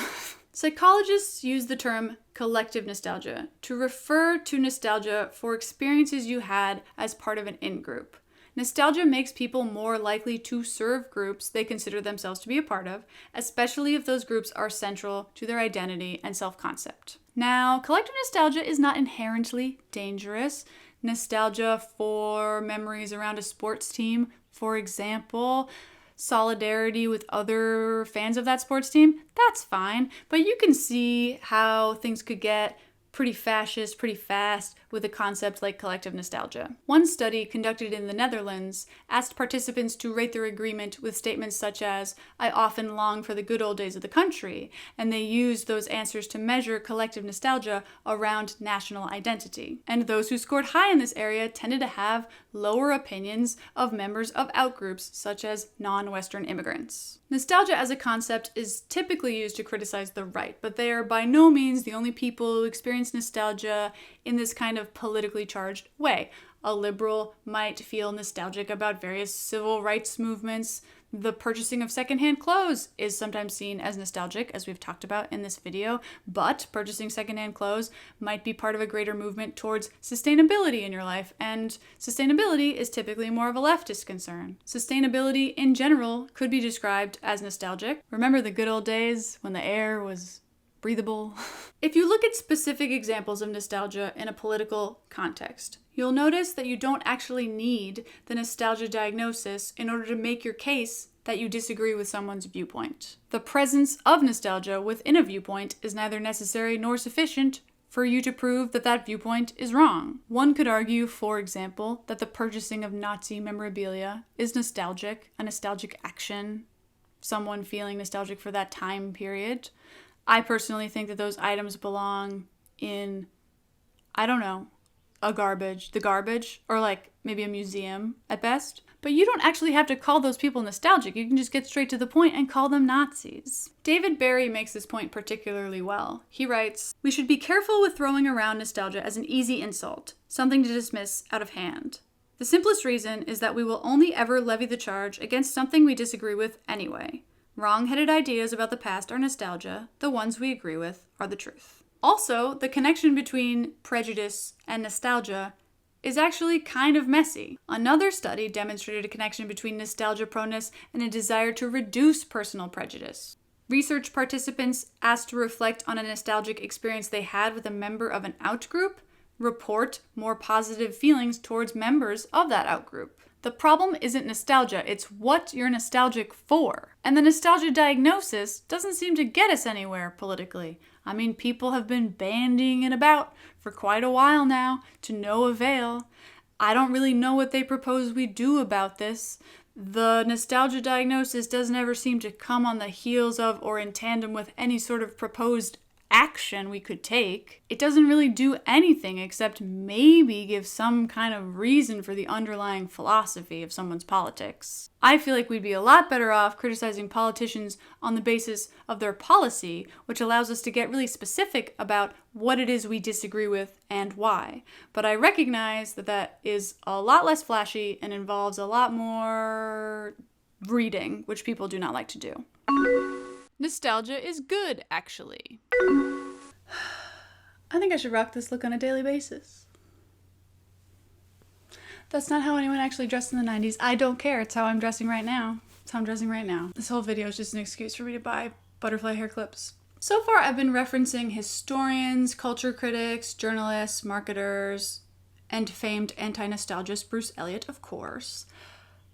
Psychologists use the term collective nostalgia to refer to nostalgia for experiences you had as part of an in-group. Nostalgia makes people more likely to serve groups they consider themselves to be a part of, especially if those groups are central to their identity and self-concept. Now, collective nostalgia is not inherently dangerous. Nostalgia for memories around a sports team, for example, solidarity with other fans of that sports team, that's fine. But you can see how things could get pretty fascist, pretty fast with a concept like collective nostalgia. One study conducted in the Netherlands asked participants to rate their agreement with statements such as, "I often long for the good old days of the country," and they used those answers to measure collective nostalgia around national identity. And those who scored high in this area tended to have lower opinions of members of outgroups such as non-Western immigrants. Nostalgia as a concept is typically used to criticize the right, but they are by no means the only people who experience nostalgia in this kind of politically charged way. A liberal might feel nostalgic about various civil rights movements. The purchasing of secondhand clothes is sometimes seen as nostalgic, as we've talked about in this video, but purchasing secondhand clothes might be part of a greater movement towards sustainability in your life, and sustainability is typically more of a leftist concern. Sustainability in general could be described as nostalgic. Remember the good old days when the air was breathable? If you look at specific examples of nostalgia in a political context, you'll notice that you don't actually need the nostalgia diagnosis in order to make your case that you disagree with someone's viewpoint. The presence of nostalgia within a viewpoint is neither necessary nor sufficient for you to prove that that viewpoint is wrong. One could argue, for example, that the purchasing of Nazi memorabilia is nostalgic, a nostalgic action. someone feeling nostalgic for that time period. I personally think that those items belong in, I don't know, the garbage, or like maybe a museum at best. But you don't actually have to call those people nostalgic. You can just get straight to the point and call them Nazis. David Barry makes this point particularly well. He writes, "We should be careful with throwing around nostalgia as an easy insult, something to dismiss out of hand. The simplest reason is that we will only ever levy the charge against something we disagree with anyway. Wrong-headed ideas about the past are nostalgia. The ones we agree with are the truth." Also, the connection between prejudice and nostalgia is actually kind of messy. Another study demonstrated a connection between nostalgia proneness and a desire to reduce personal prejudice. Research participants asked to reflect on a nostalgic experience they had with a member of an outgroup report more positive feelings towards members of that outgroup. The problem isn't nostalgia, it's what you're nostalgic for. And the nostalgia diagnosis doesn't seem to get us anywhere politically. I mean, people have been bandying it about for quite a while now, to no avail. I don't really know what they propose we do about this. The nostalgia diagnosis doesn't ever seem to come on the heels of or in tandem with any sort of proposed action we could take. It doesn't really do anything except maybe give some kind of reason for the underlying philosophy of someone's politics. I feel like we'd be a lot better off criticizing politicians on the basis of their policy, which allows us to get really specific about what it is we disagree with and why. But I recognize that that is a lot less flashy and involves a lot more reading, which people do not like to do. Nostalgia is good, actually. I think I should rock this look on a daily basis. That's not how anyone actually dressed in the 90s. I don't care. It's how I'm dressing right now. It's how I'm dressing right now. This whole video is just an excuse for me to buy butterfly hair clips. So far, I've been referencing historians, culture critics, journalists, marketers, and famed anti-nostalgist Bruce Eliot, of course.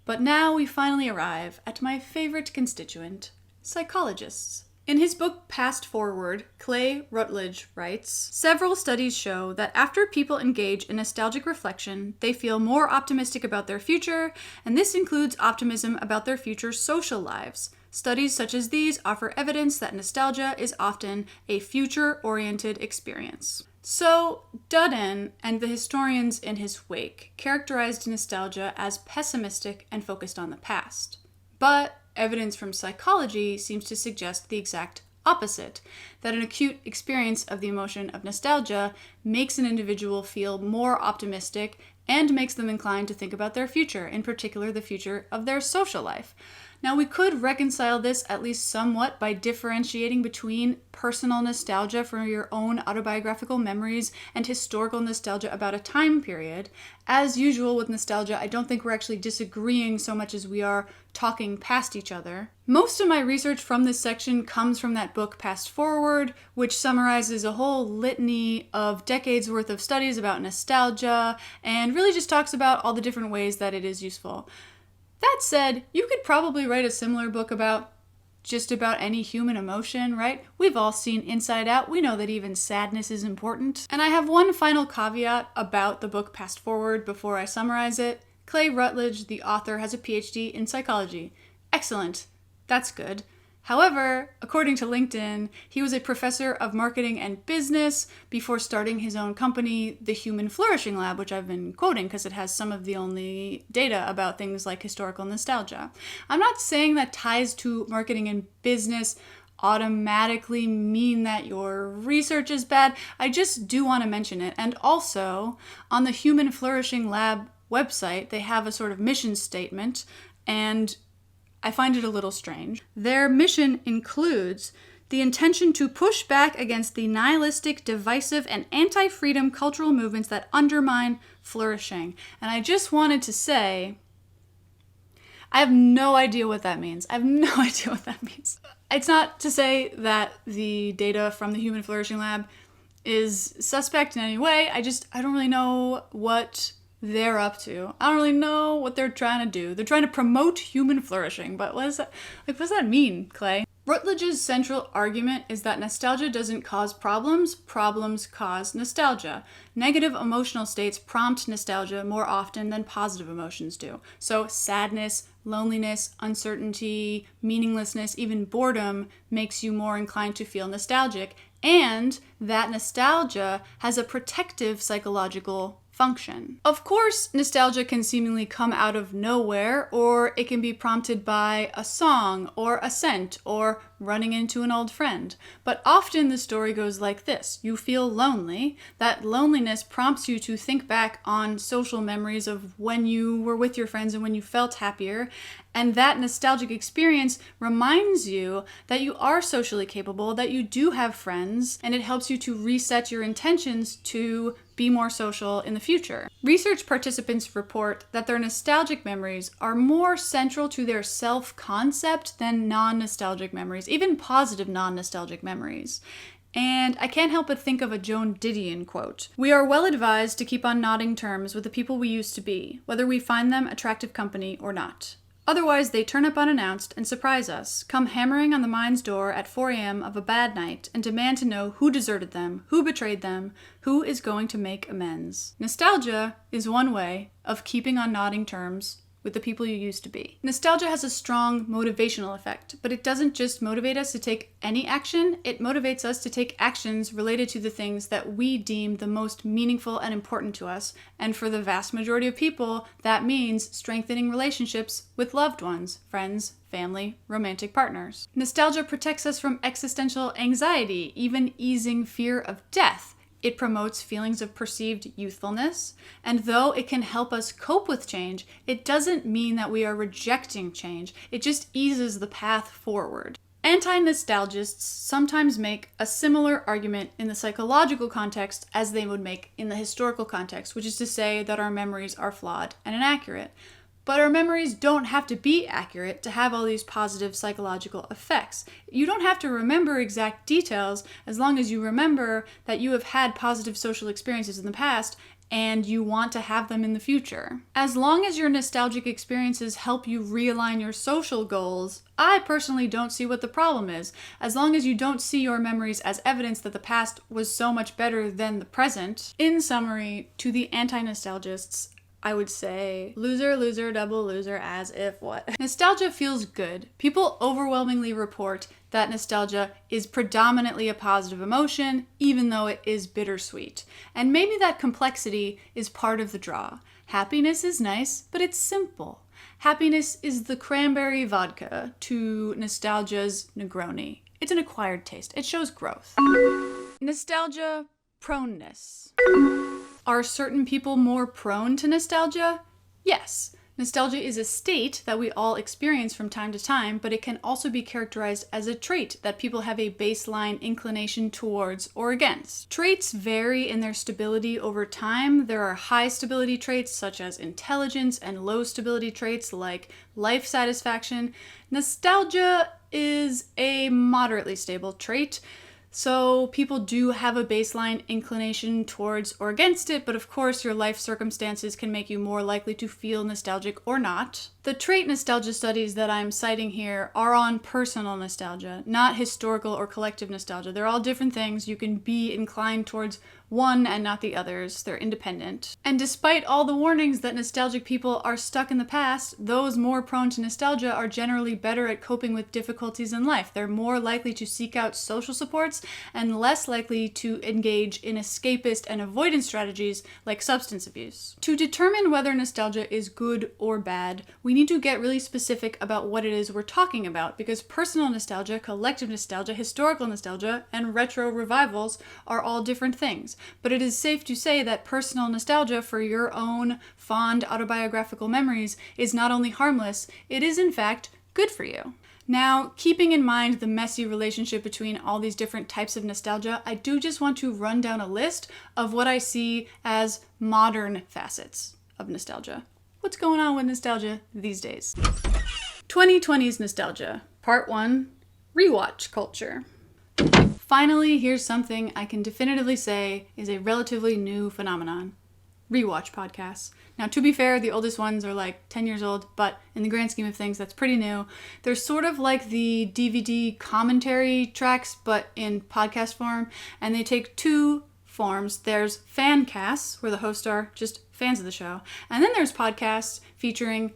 But now we finally arrive at my favorite constituent, psychologists. In his book Past Forward, Clay Rutledge writes, "Several studies show that after people engage in nostalgic reflection, they feel more optimistic about their future, and this includes optimism about their future social lives. Studies such as these offer evidence that nostalgia is often a future-oriented experience." So, Dudden and the historians in his wake characterized nostalgia as pessimistic and focused on the past. But evidence from psychology seems to suggest the exact opposite, that an acute experience of the emotion of nostalgia makes an individual feel more optimistic and makes them inclined to think about their future, in particular the future of their social life. Now, we could reconcile this at least somewhat by differentiating between personal nostalgia for your own autobiographical memories and historical nostalgia about a time period. As usual with nostalgia, I don't think we're actually disagreeing so much as we are talking past each other. Most of my research from this section comes from that book Past Forward, which summarizes a whole litany of decades worth of studies about nostalgia and really just talks about all the different ways that it is useful. That said, you could probably write a similar book about just about any human emotion, right? We've all seen Inside Out. We know that even sadness is important. And I have one final caveat about the book Past Forward before I summarize it. Clay Rutledge, the author, has a PhD in psychology. Excellent. That's good. However, according to LinkedIn, he was a professor of marketing and business before starting his own company, the Human Flourishing Lab, which I've been quoting because it has some of the only data about things like historical nostalgia. I'm not saying that ties to marketing and business automatically mean that your research is bad. I just do want to mention it. And also, on the Human Flourishing Lab website, they have a sort of mission statement, and I find it a little strange. Their mission includes the intention to push back against the nihilistic, divisive, and anti-freedom cultural movements that undermine flourishing. And I just wanted to say, I have no idea what that means. It's not to say that the data from the Human Flourishing Lab is suspect in any way. I don't really know what they're up to. I don't really know what they're trying to do. They're trying to promote human flourishing, but what does that mean, Clay? Rutledge's central argument is that nostalgia doesn't cause problems, problems cause nostalgia. Negative emotional states prompt nostalgia more often than positive emotions do. So sadness, loneliness, uncertainty, meaninglessness, even boredom makes you more inclined to feel nostalgic, and that nostalgia has a protective psychological function. Of course, nostalgia can seemingly come out of nowhere, or it can be prompted by a song, or a scent, or running into an old friend. But often the story goes like this. You feel lonely. That loneliness prompts you to think back on social memories of when you were with your friends and when you felt happier. And that nostalgic experience reminds you that you are socially capable, that you do have friends, and it helps you to reset your intentions to be more social in the future. Research participants report that their nostalgic memories are more central to their self-concept than non-nostalgic memories, even positive non-nostalgic memories. And I can't help but think of a Joan Didion quote. "We are well advised to keep on nodding terms with the people we used to be, whether we find them attractive company or not. Otherwise, they turn up unannounced and surprise us, come hammering on the mind's door at 4 a.m. of a bad night, and demand to know who deserted them, who betrayed them, who is going to make amends." Nostalgia is one way of keeping on nodding terms with the people you used to be. Nostalgia has a strong motivational effect, but it doesn't just motivate us to take any action, it motivates us to take actions related to the things that we deem the most meaningful and important to us, and for the vast majority of people, that means strengthening relationships with loved ones, friends, family, romantic partners. Nostalgia protects us from existential anxiety, even easing fear of death. It promotes feelings of perceived youthfulness, and though it can help us cope with change, it doesn't mean that we are rejecting change. It just eases the path forward. Anti-nostalgists sometimes make a similar argument in the psychological context as they would make in the historical context, which is to say that our memories are flawed and inaccurate. But our memories don't have to be accurate to have all these positive psychological effects. You don't have to remember exact details as long as you remember that you have had positive social experiences in the past and you want to have them in the future. As long as your nostalgic experiences help you realign your social goals, I personally don't see what the problem is. As long as you don't see your memories as evidence that the past was so much better than the present. In summary, to the anti-nostalgists, I would say loser, loser, double loser, as if what? Nostalgia feels good. People overwhelmingly report that nostalgia is predominantly a positive emotion, even though it is bittersweet. And maybe that complexity is part of the draw. Happiness is nice, but it's simple. Happiness is the cranberry vodka to nostalgia's Negroni. It's an acquired taste. It shows growth. Nostalgia proneness. Are certain people more prone to nostalgia? Yes. Nostalgia is a state that we all experience from time to time, but it can also be characterized as a trait that people have a baseline inclination towards or against. Traits vary in their stability over time. There are high stability traits such as intelligence and low stability traits like life satisfaction. Nostalgia is a moderately stable trait. So people do have a baseline inclination towards or against it, but of course your life circumstances can make you more likely to feel nostalgic or not. The trait nostalgia studies that I'm citing here are on personal nostalgia, not historical or collective nostalgia. They're all different things. You can be inclined towards one and not the others. They're independent. And despite all the warnings that nostalgic people are stuck in the past, those more prone to nostalgia are generally better at coping with difficulties in life. They're more likely to seek out social supports and less likely to engage in escapist and avoidance strategies like substance abuse. To determine whether nostalgia is good or bad, we need to get really specific about what it is we're talking about, because personal nostalgia, collective nostalgia, historical nostalgia, and retro revivals are all different things. But it is safe to say that personal nostalgia for your own fond autobiographical memories is not only harmless, it is in fact good for you. Now, keeping in mind the messy relationship between all these different types of nostalgia, I do just want to run down a list of what I see as modern facets of nostalgia. What's going on with nostalgia these days? 2020's nostalgia. Part 1, Rewatch culture. Finally, here's something I can definitively say is a relatively new phenomenon. Rewatch podcasts. Now, to be fair, the oldest ones are like 10 years old, but in the grand scheme of things, that's pretty new. They're sort of like the DVD commentary tracks, but in podcast form, and they take two forms. There's fan casts, where the hosts are just fans of the show, and then there's podcasts featuring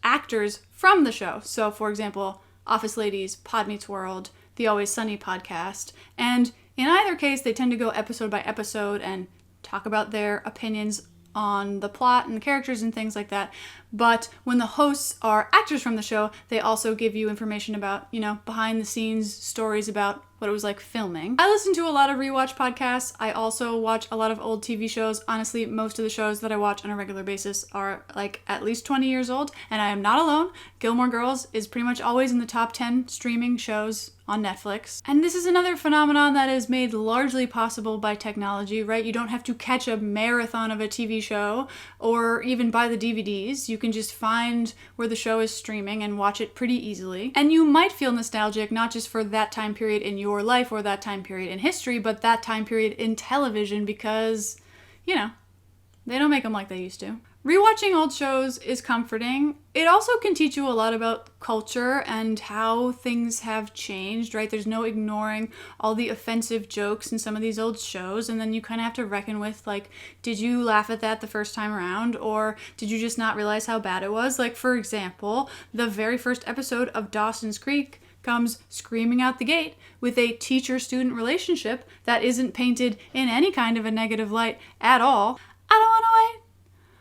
actors from the show. So, for example, Office Ladies, Pod Meets World, the Always Sunny podcast, and in either case, they tend to go episode by episode and talk about their opinions on the plot and the characters and things like that. But when the hosts are actors from the show, they also give you information about, behind the scenes stories about what it was like filming. I listen to a lot of Rewatch podcasts. I also watch a lot of old TV shows. Honestly, most of the shows that I watch on a regular basis are like at least 20 years old, and I am not alone. Gilmore Girls is pretty much always in the top 10 streaming shows on Netflix. And this is another phenomenon that is made largely possible by technology, right? You don't have to catch a marathon of a TV show or even buy the DVDs. You can just find where the show is streaming and watch it pretty easily. And you might feel nostalgic, not just for that time period in your life or that time period in history, but that time period in television because, they don't make them like they used to. Rewatching old shows is comforting. It also can teach you a lot about culture and how things have changed, right? There's no ignoring all the offensive jokes in some of these old shows, and then you kind of have to reckon with, like, did you laugh at that the first time around, or did you just not realize how bad it was? Like, for example, the very first episode of Dawson's Creek comes screaming out the gate with a teacher-student relationship that isn't painted in any kind of a negative light at all. I don't want to wait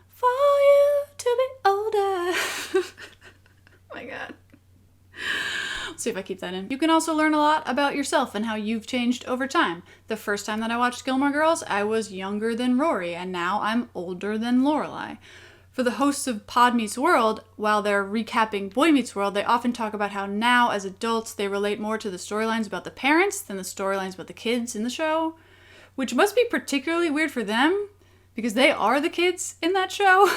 for you to be older. Oh my god. Let's see if I keep that in. You can also learn a lot about yourself and how you've changed over time. The first time that I watched Gilmore Girls, I was younger than Rory, and now I'm older than Lorelai. For the hosts of Pod Meets World, while they're recapping Boy Meets World, they often talk about how now, as adults, they relate more to the storylines about the parents than the storylines about the kids in the show, which must be particularly weird for them, because they are the kids in that show.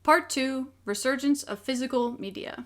Part 2, Resurgence of Physical Media.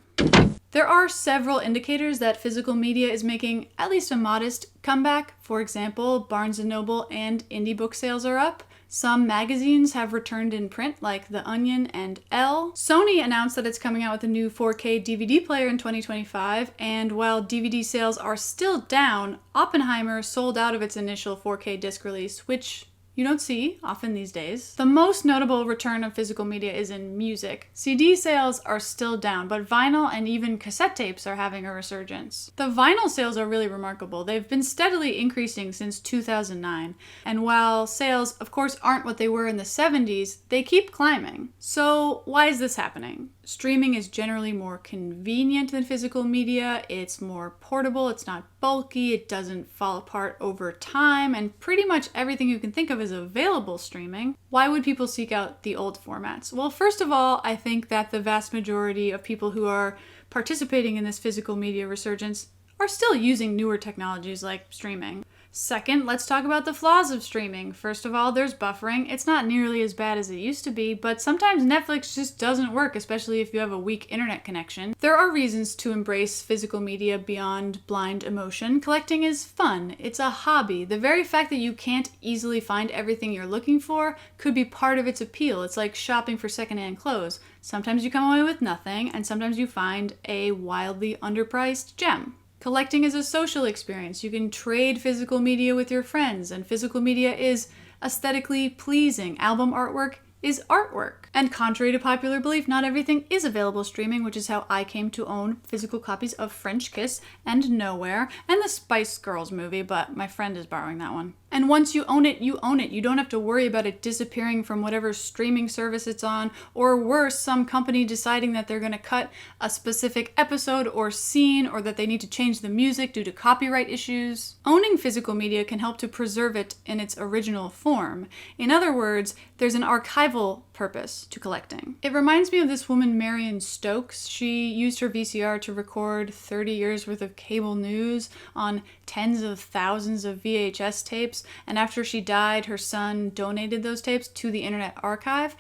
There are several indicators that physical media is making at least a modest comeback. For example, Barnes & Noble and indie book sales are up. Some magazines have returned in print, like The Onion and Elle. Sony announced that it's coming out with a new 4K DVD player in 2025, and while DVD sales are still down, Oppenheimer sold out of its initial 4K disc release, which you don't see often these days. The most notable return of physical media is in music. CD sales are still down, but vinyl and even cassette tapes are having a resurgence. The vinyl sales are really remarkable. They've been steadily increasing since 2009. And while sales, of course, aren't what they were in the 70s, they keep climbing. So why is this happening? Streaming is generally more convenient than physical media. It's more portable, it's not bulky, it doesn't fall apart over time, and pretty much everything you can think of is available streaming. Why would people seek out the old formats? Well, first of all, I think that the vast majority of people who are participating in this physical media resurgence are still using newer technologies like streaming. Second, let's talk about the flaws of streaming. First of all, there's buffering. It's not nearly as bad as it used to be, but sometimes Netflix just doesn't work, especially if you have a weak internet connection. There are reasons to embrace physical media beyond blind emotion. Collecting is fun. It's a hobby. The very fact that you can't easily find everything you're looking for could be part of its appeal. It's like shopping for secondhand clothes. Sometimes you come away with nothing, and sometimes you find a wildly underpriced gem. Collecting is a social experience. You can trade physical media with your friends, and physical media is aesthetically pleasing. Album artwork is artwork. And contrary to popular belief, not everything is available streaming, which is how I came to own physical copies of French Kiss and Nowhere and the Spice Girls movie, but my friend is borrowing that one. And once you own it, you own it. You don't have to worry about it disappearing from whatever streaming service it's on, or worse, some company deciding that they're going to cut a specific episode or scene, or that they need to change the music due to copyright issues. Owning physical media can help to preserve it in its original form. In other words, there's an archival purpose to collecting. It reminds me of this woman, Marion Stokes. She used her VCR to record 30 years worth of cable news on tens of thousands of VHS tapes, and after she died, her son donated those tapes to the Internet Archive.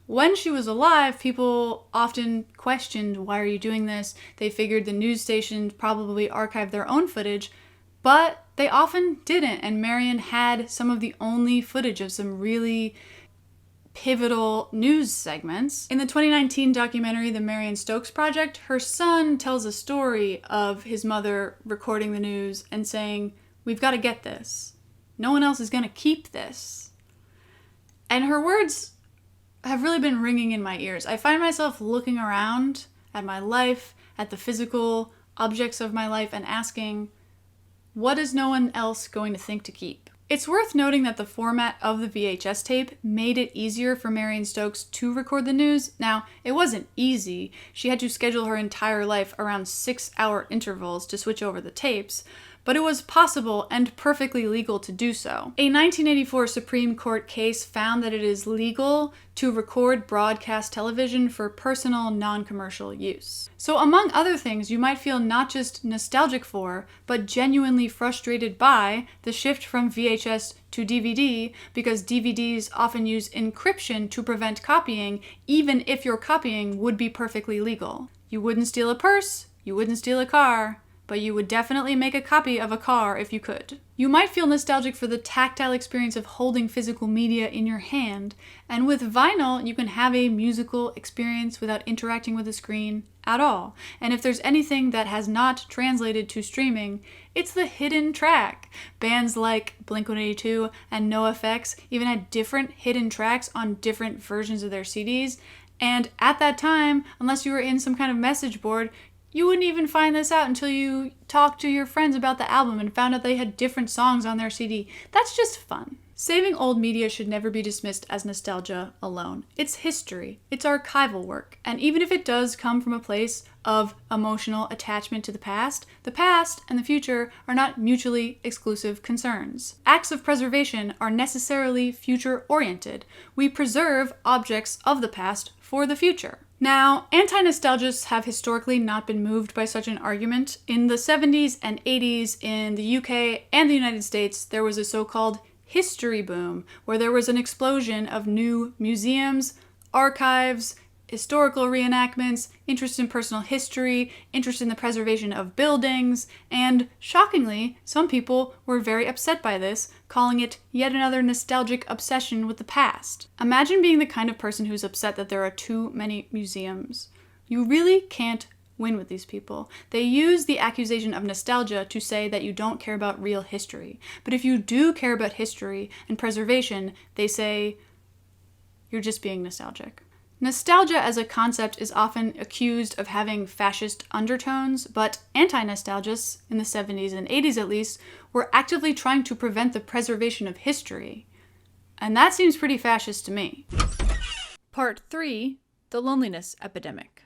When she was alive, people often questioned, why are you doing this? They figured the news stations probably archived their own footage, but they often didn't, and Marion had some of the only footage of some really pivotal news segments. In the 2019 documentary, The Marion Stokes Project, her son tells a story of his mother recording the news and saying, "We've got to get this. No one else is going to keep this." And her words have really been ringing in my ears. I find myself looking around at my life, at the physical objects of my life, and asking, what is no one else going to think to keep? It's worth noting that the format of the VHS tape made it easier for Marion Stokes to record the news. Now, it wasn't easy. She had to schedule her entire life around 6-hour intervals to switch over the tapes, but it was possible and perfectly legal to do so. A 1984 Supreme Court case found that it is legal to record broadcast television for personal, non-commercial use. So among other things, you might feel not just nostalgic for, but genuinely frustrated by the shift from VHS to DVD, because DVDs often use encryption to prevent copying, even if your copying would be perfectly legal. You wouldn't steal a purse, you wouldn't steal a car, but you would definitely make a copy of a car if you could. You might feel nostalgic for the tactile experience of holding physical media in your hand, and with vinyl, you can have a musical experience without interacting with the screen at all. And if there's anything that has not translated to streaming, it's the hidden track. Bands like Blink-182 and NoFX even had different hidden tracks on different versions of their CDs, and at that time, unless you were in some kind of message board, you wouldn't even find this out until you talked to your friends about the album and found out they had different songs on their CD. That's just fun. Saving old media should never be dismissed as nostalgia alone. It's history, it's archival work, and even if it does come from a place of emotional attachment to the past and the future are not mutually exclusive concerns. Acts of preservation are necessarily future-oriented. We preserve objects of the past for the future. Now, anti-nostalgists have historically not been moved by such an argument. In the 70s and 80s in the UK and the United States, there was a so-called history boom, where there was an explosion of new museums, archives, historical reenactments, interest in personal history, interest in the preservation of buildings, and shockingly, some people were very upset by this, calling it yet another nostalgic obsession with the past. Imagine being the kind of person who's upset that there are too many museums. You really can't win with these people. They use the accusation of nostalgia to say that you don't care about real history. But if you do care about history and preservation, they say you're just being nostalgic. Nostalgia as a concept is often accused of having fascist undertones, but anti-nostalgists, in the 70s and 80s at least, were actively trying to prevent the preservation of history. And that seems pretty fascist to me. Part 3, the loneliness epidemic.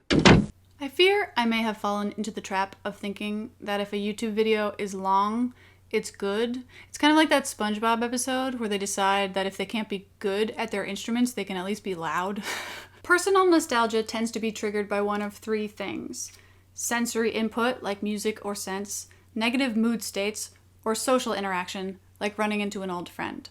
I fear I may have fallen into the trap of thinking that if a YouTube video is long, it's good. It's kind of like that SpongeBob episode where they decide that if they can't be good at their instruments, they can at least be loud. Personal nostalgia tends to be triggered by one of three things: sensory input, like music or scents, negative mood states, or social interaction, like running into an old friend.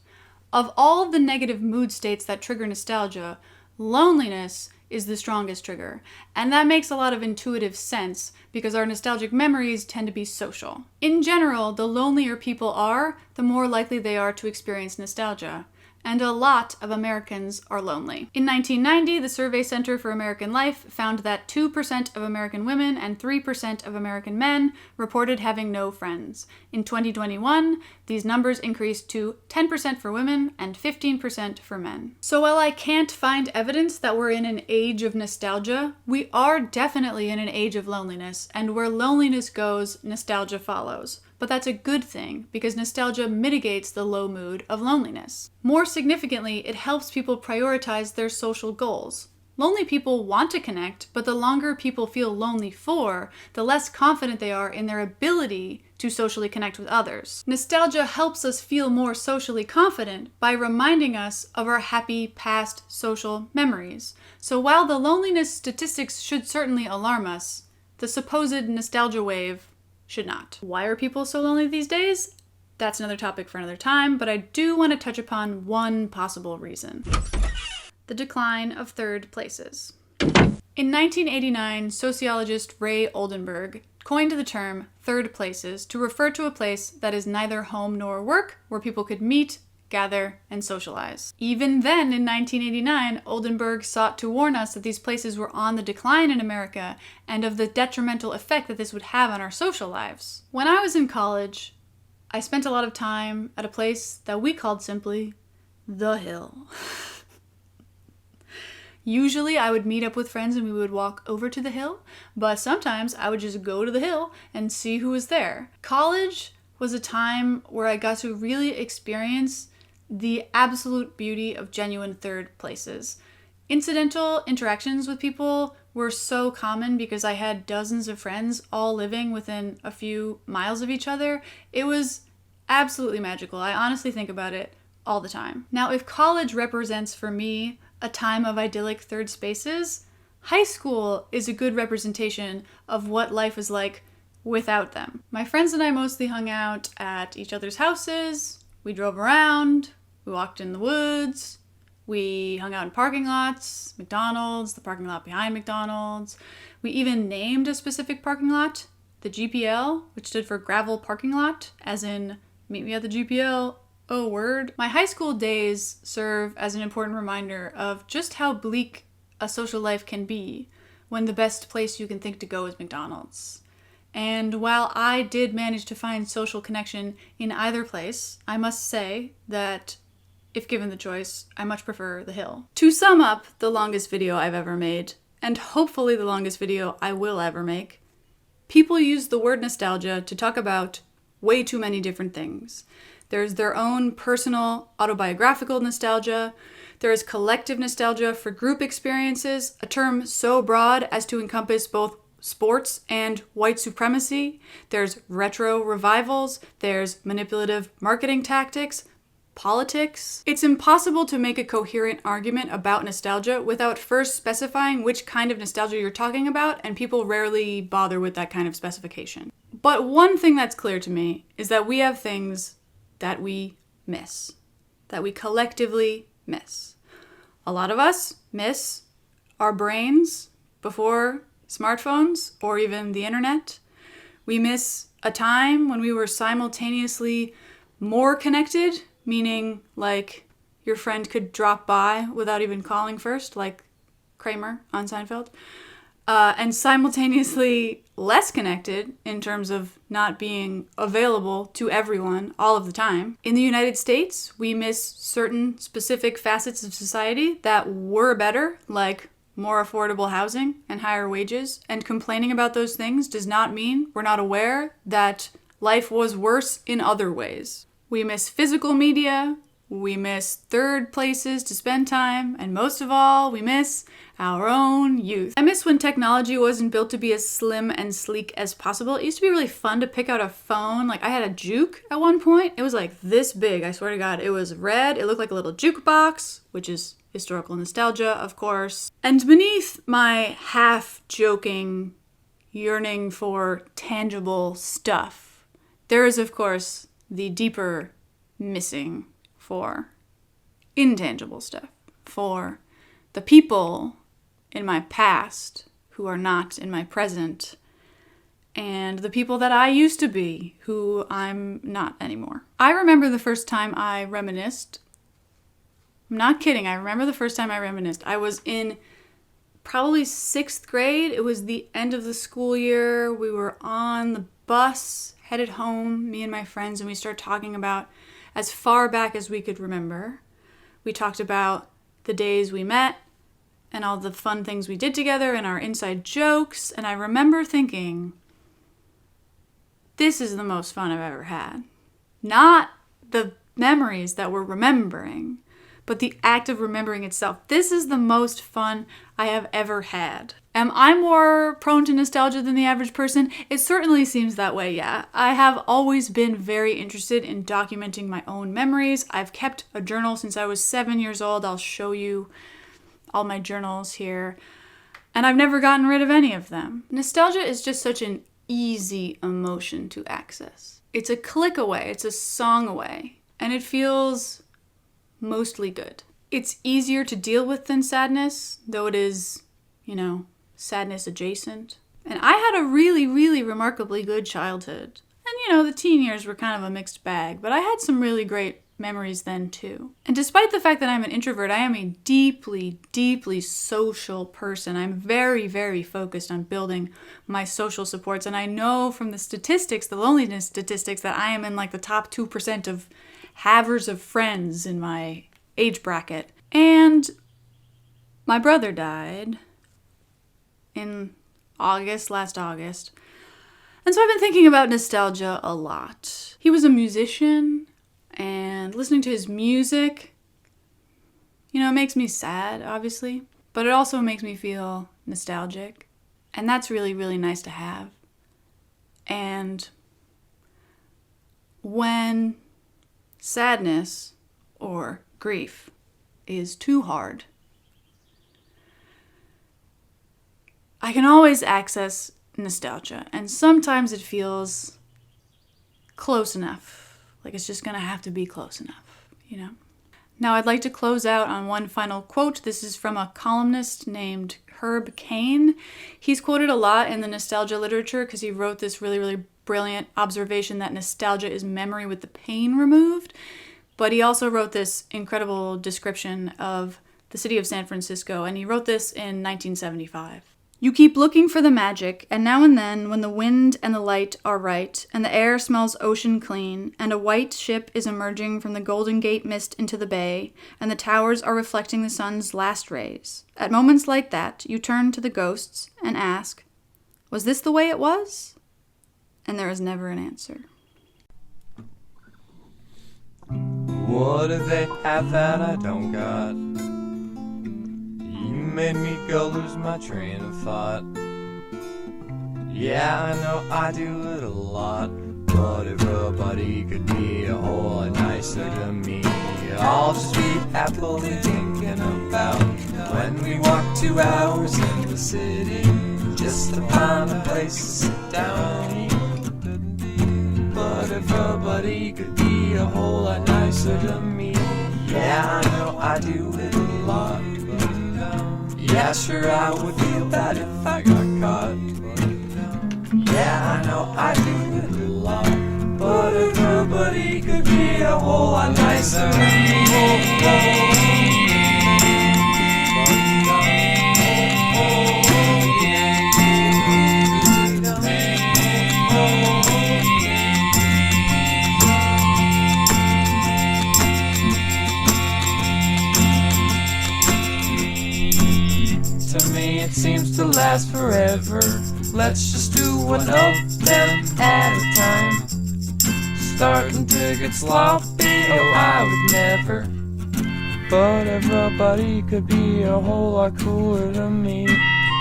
Of all the negative mood states that trigger nostalgia, loneliness is the strongest trigger, and that makes a lot of intuitive sense because our nostalgic memories tend to be social. In general, the lonelier people are, the more likely they are to experience nostalgia. And a lot of Americans are lonely. In 1990, the Survey Center for American Life found that 2% of American women and 3% of American men reported having no friends. In 2021, these numbers increased to 10% for women and 15% for men. So while I can't find evidence that we're in an age of nostalgia, we are definitely in an age of loneliness, and where loneliness goes, nostalgia follows. But that's a good thing, because nostalgia mitigates the low mood of loneliness. More significantly, it helps people prioritize their social goals. Lonely people want to connect, but the longer people feel lonely for, the less confident they are in their ability to socially connect with others. Nostalgia helps us feel more socially confident by reminding us of our happy past social memories. So while the loneliness statistics should certainly alarm us, the supposed nostalgia wave should not. Why are people so lonely these days? That's another topic for another time, but I do want to touch upon one possible reason: the decline of third places. In 1989, sociologist Ray Oldenburg coined the term third places to refer to a place that is neither home nor work, where people could meet, gather, and socialize. Even then, in 1989, Oldenburg sought to warn us that these places were on the decline in America and of the detrimental effect that this would have on our social lives. When I was in college, I spent a lot of time at a place that we called simply the Hill. Usually I would meet up with friends and we would walk over to the Hill, but sometimes I would just go to the Hill and see who was there. College was a time where I got to really experience the absolute beauty of genuine third places. Incidental interactions with people were so common because I had dozens of friends all living within a few miles of each other. It was absolutely magical. I honestly think about it all the time. Now, if college represents for me a time of idyllic third spaces, high school is a good representation of what life is like without them. My friends and I mostly hung out at each other's houses. We drove around, we walked in the woods, we hung out in parking lots, McDonald's, the parking lot behind McDonald's. We even named a specific parking lot, the GPL, which stood for gravel parking lot, as in, meet me at the GPL. Oh, word. My high school days serve as an important reminder of just how bleak a social life can be when the best place you can think to go is McDonald's. And while I did manage to find social connection in either place, I must say that if given the choice, I much prefer the Hill. To sum up the longest video I've ever made, and hopefully the longest video I will ever make, people use the word nostalgia to talk about way too many different things. There's their own personal autobiographical nostalgia. There is collective nostalgia for group experiences, a term so broad as to encompass both sports and white supremacy. There's retro revivals. There's manipulative marketing tactics, politics. It's impossible to make a coherent argument about nostalgia without first specifying which kind of nostalgia you're talking about, and people rarely bother with that kind of specification. But one thing that's clear to me is that we have things that we miss, that we collectively miss. A lot of us miss our brains before smartphones or even the internet. We miss a time when we were simultaneously more connected, meaning like your friend could drop by without even calling first, like Kramer on Seinfeld, and simultaneously less connected in terms of not being available to everyone all of the time. In the United States, we miss certain specific facets of society that were better, like more affordable housing and higher wages, and complaining about those things does not mean we're not aware that life was worse in other ways. We miss physical media, we miss third places to spend time, and most of all, we miss our own youth. I miss when technology wasn't built to be as slim and sleek as possible. It used to be really fun to pick out a phone. Like, I had a juke at one point. It was like this big, I swear to God. It was red, it looked like a little jukebox, which is historical nostalgia, of course. And beneath my half-joking yearning for tangible stuff, there is, of course, the deeper missing for intangible stuff, for the people in my past who are not in my present, and the people that I used to be who I'm not anymore. I remember the first time I reminisced. I'm not kidding, I remember the first time I reminisced. I was in probably 6th grade. It was the end of the school year. We were on the bus headed home, me and my friends, and we started talking about as far back as we could remember. We talked about the days we met and all the fun things we did together and our inside jokes. And I remember thinking, this is the most fun I've ever had. Not the memories that we're remembering, but the act of remembering itself. This is the most fun I have ever had. Am I more prone to nostalgia than the average person? It certainly seems that way, yeah. I have always been very interested in documenting my own memories. I've kept a journal since I was 7 years old. I'll show you all my journals here. And I've never gotten rid of any of them. Nostalgia is just such an easy emotion to access. It's a click away, it's a song away, and it feels mostly good. It's easier to deal with than sadness, though it is, sadness adjacent. And I had a really, really remarkably good childhood. And the teen years were kind of a mixed bag, but I had some really great memories then too. And despite the fact that I'm an introvert, I am a deeply, deeply social person. I'm very, very focused on building my social supports. And I know from the statistics, the loneliness statistics, that I am in like the top 2% of havers of friends in my age bracket. And my brother died in last August. And so I've been thinking about nostalgia a lot. He was a musician, and listening to his music, it makes me sad, obviously, but it also makes me feel nostalgic. And that's really, really nice to have. And when sadness or grief is too hard, I can always access nostalgia, and sometimes it feels close enough, like it's just gonna have to be close enough, Now I'd like to close out on one final quote. This is from a columnist named Herb Caen. He's quoted a lot in the nostalgia literature because he wrote this really, really brilliant observation that nostalgia is memory with the pain removed. But he also wrote this incredible description of the city of San Francisco, and he wrote this in 1975. You keep looking for the magic, and now and then, when the wind and the light are right, and the air smells ocean clean, and a white ship is emerging from the Golden Gate mist into the bay, and the towers are reflecting the sun's last rays. At moments like that, you turn to the ghosts and ask, was this the way it was? And there is never an answer. What do they have that I don't got? You made me go lose my train of thought. Yeah, I know I do it a lot, but if everybody could be a whole lot nicer to me, I'll just be happily thinking about when we walk 2 hours in the city just to find a place to sit down and eat. But if everybody could be a whole lot nicer to me, yeah, I know I do it a lot. Yeah, sure, I would feel bad if I got caught. Yeah, I know I do it a lot, but if nobody could be a whole lot nicer than me. To me it seems to last forever. Let's just do one of them at a time. Starting to get sloppy, oh I would never. But everybody could be a whole lot cooler than me.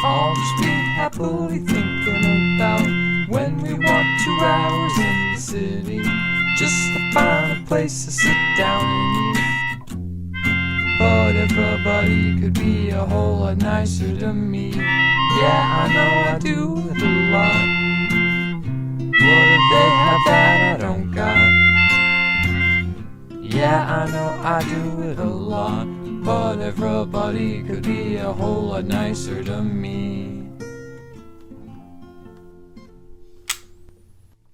I'll just be happily thinking about when we walk 2 hours in the city just to find a place to sit down and eat. But everybody could be a whole lot nicer to me. Yeah, I know I do it a lot. What if they have that I don't got? Yeah, I know I do it a lot, but everybody could be a whole lot nicer to me.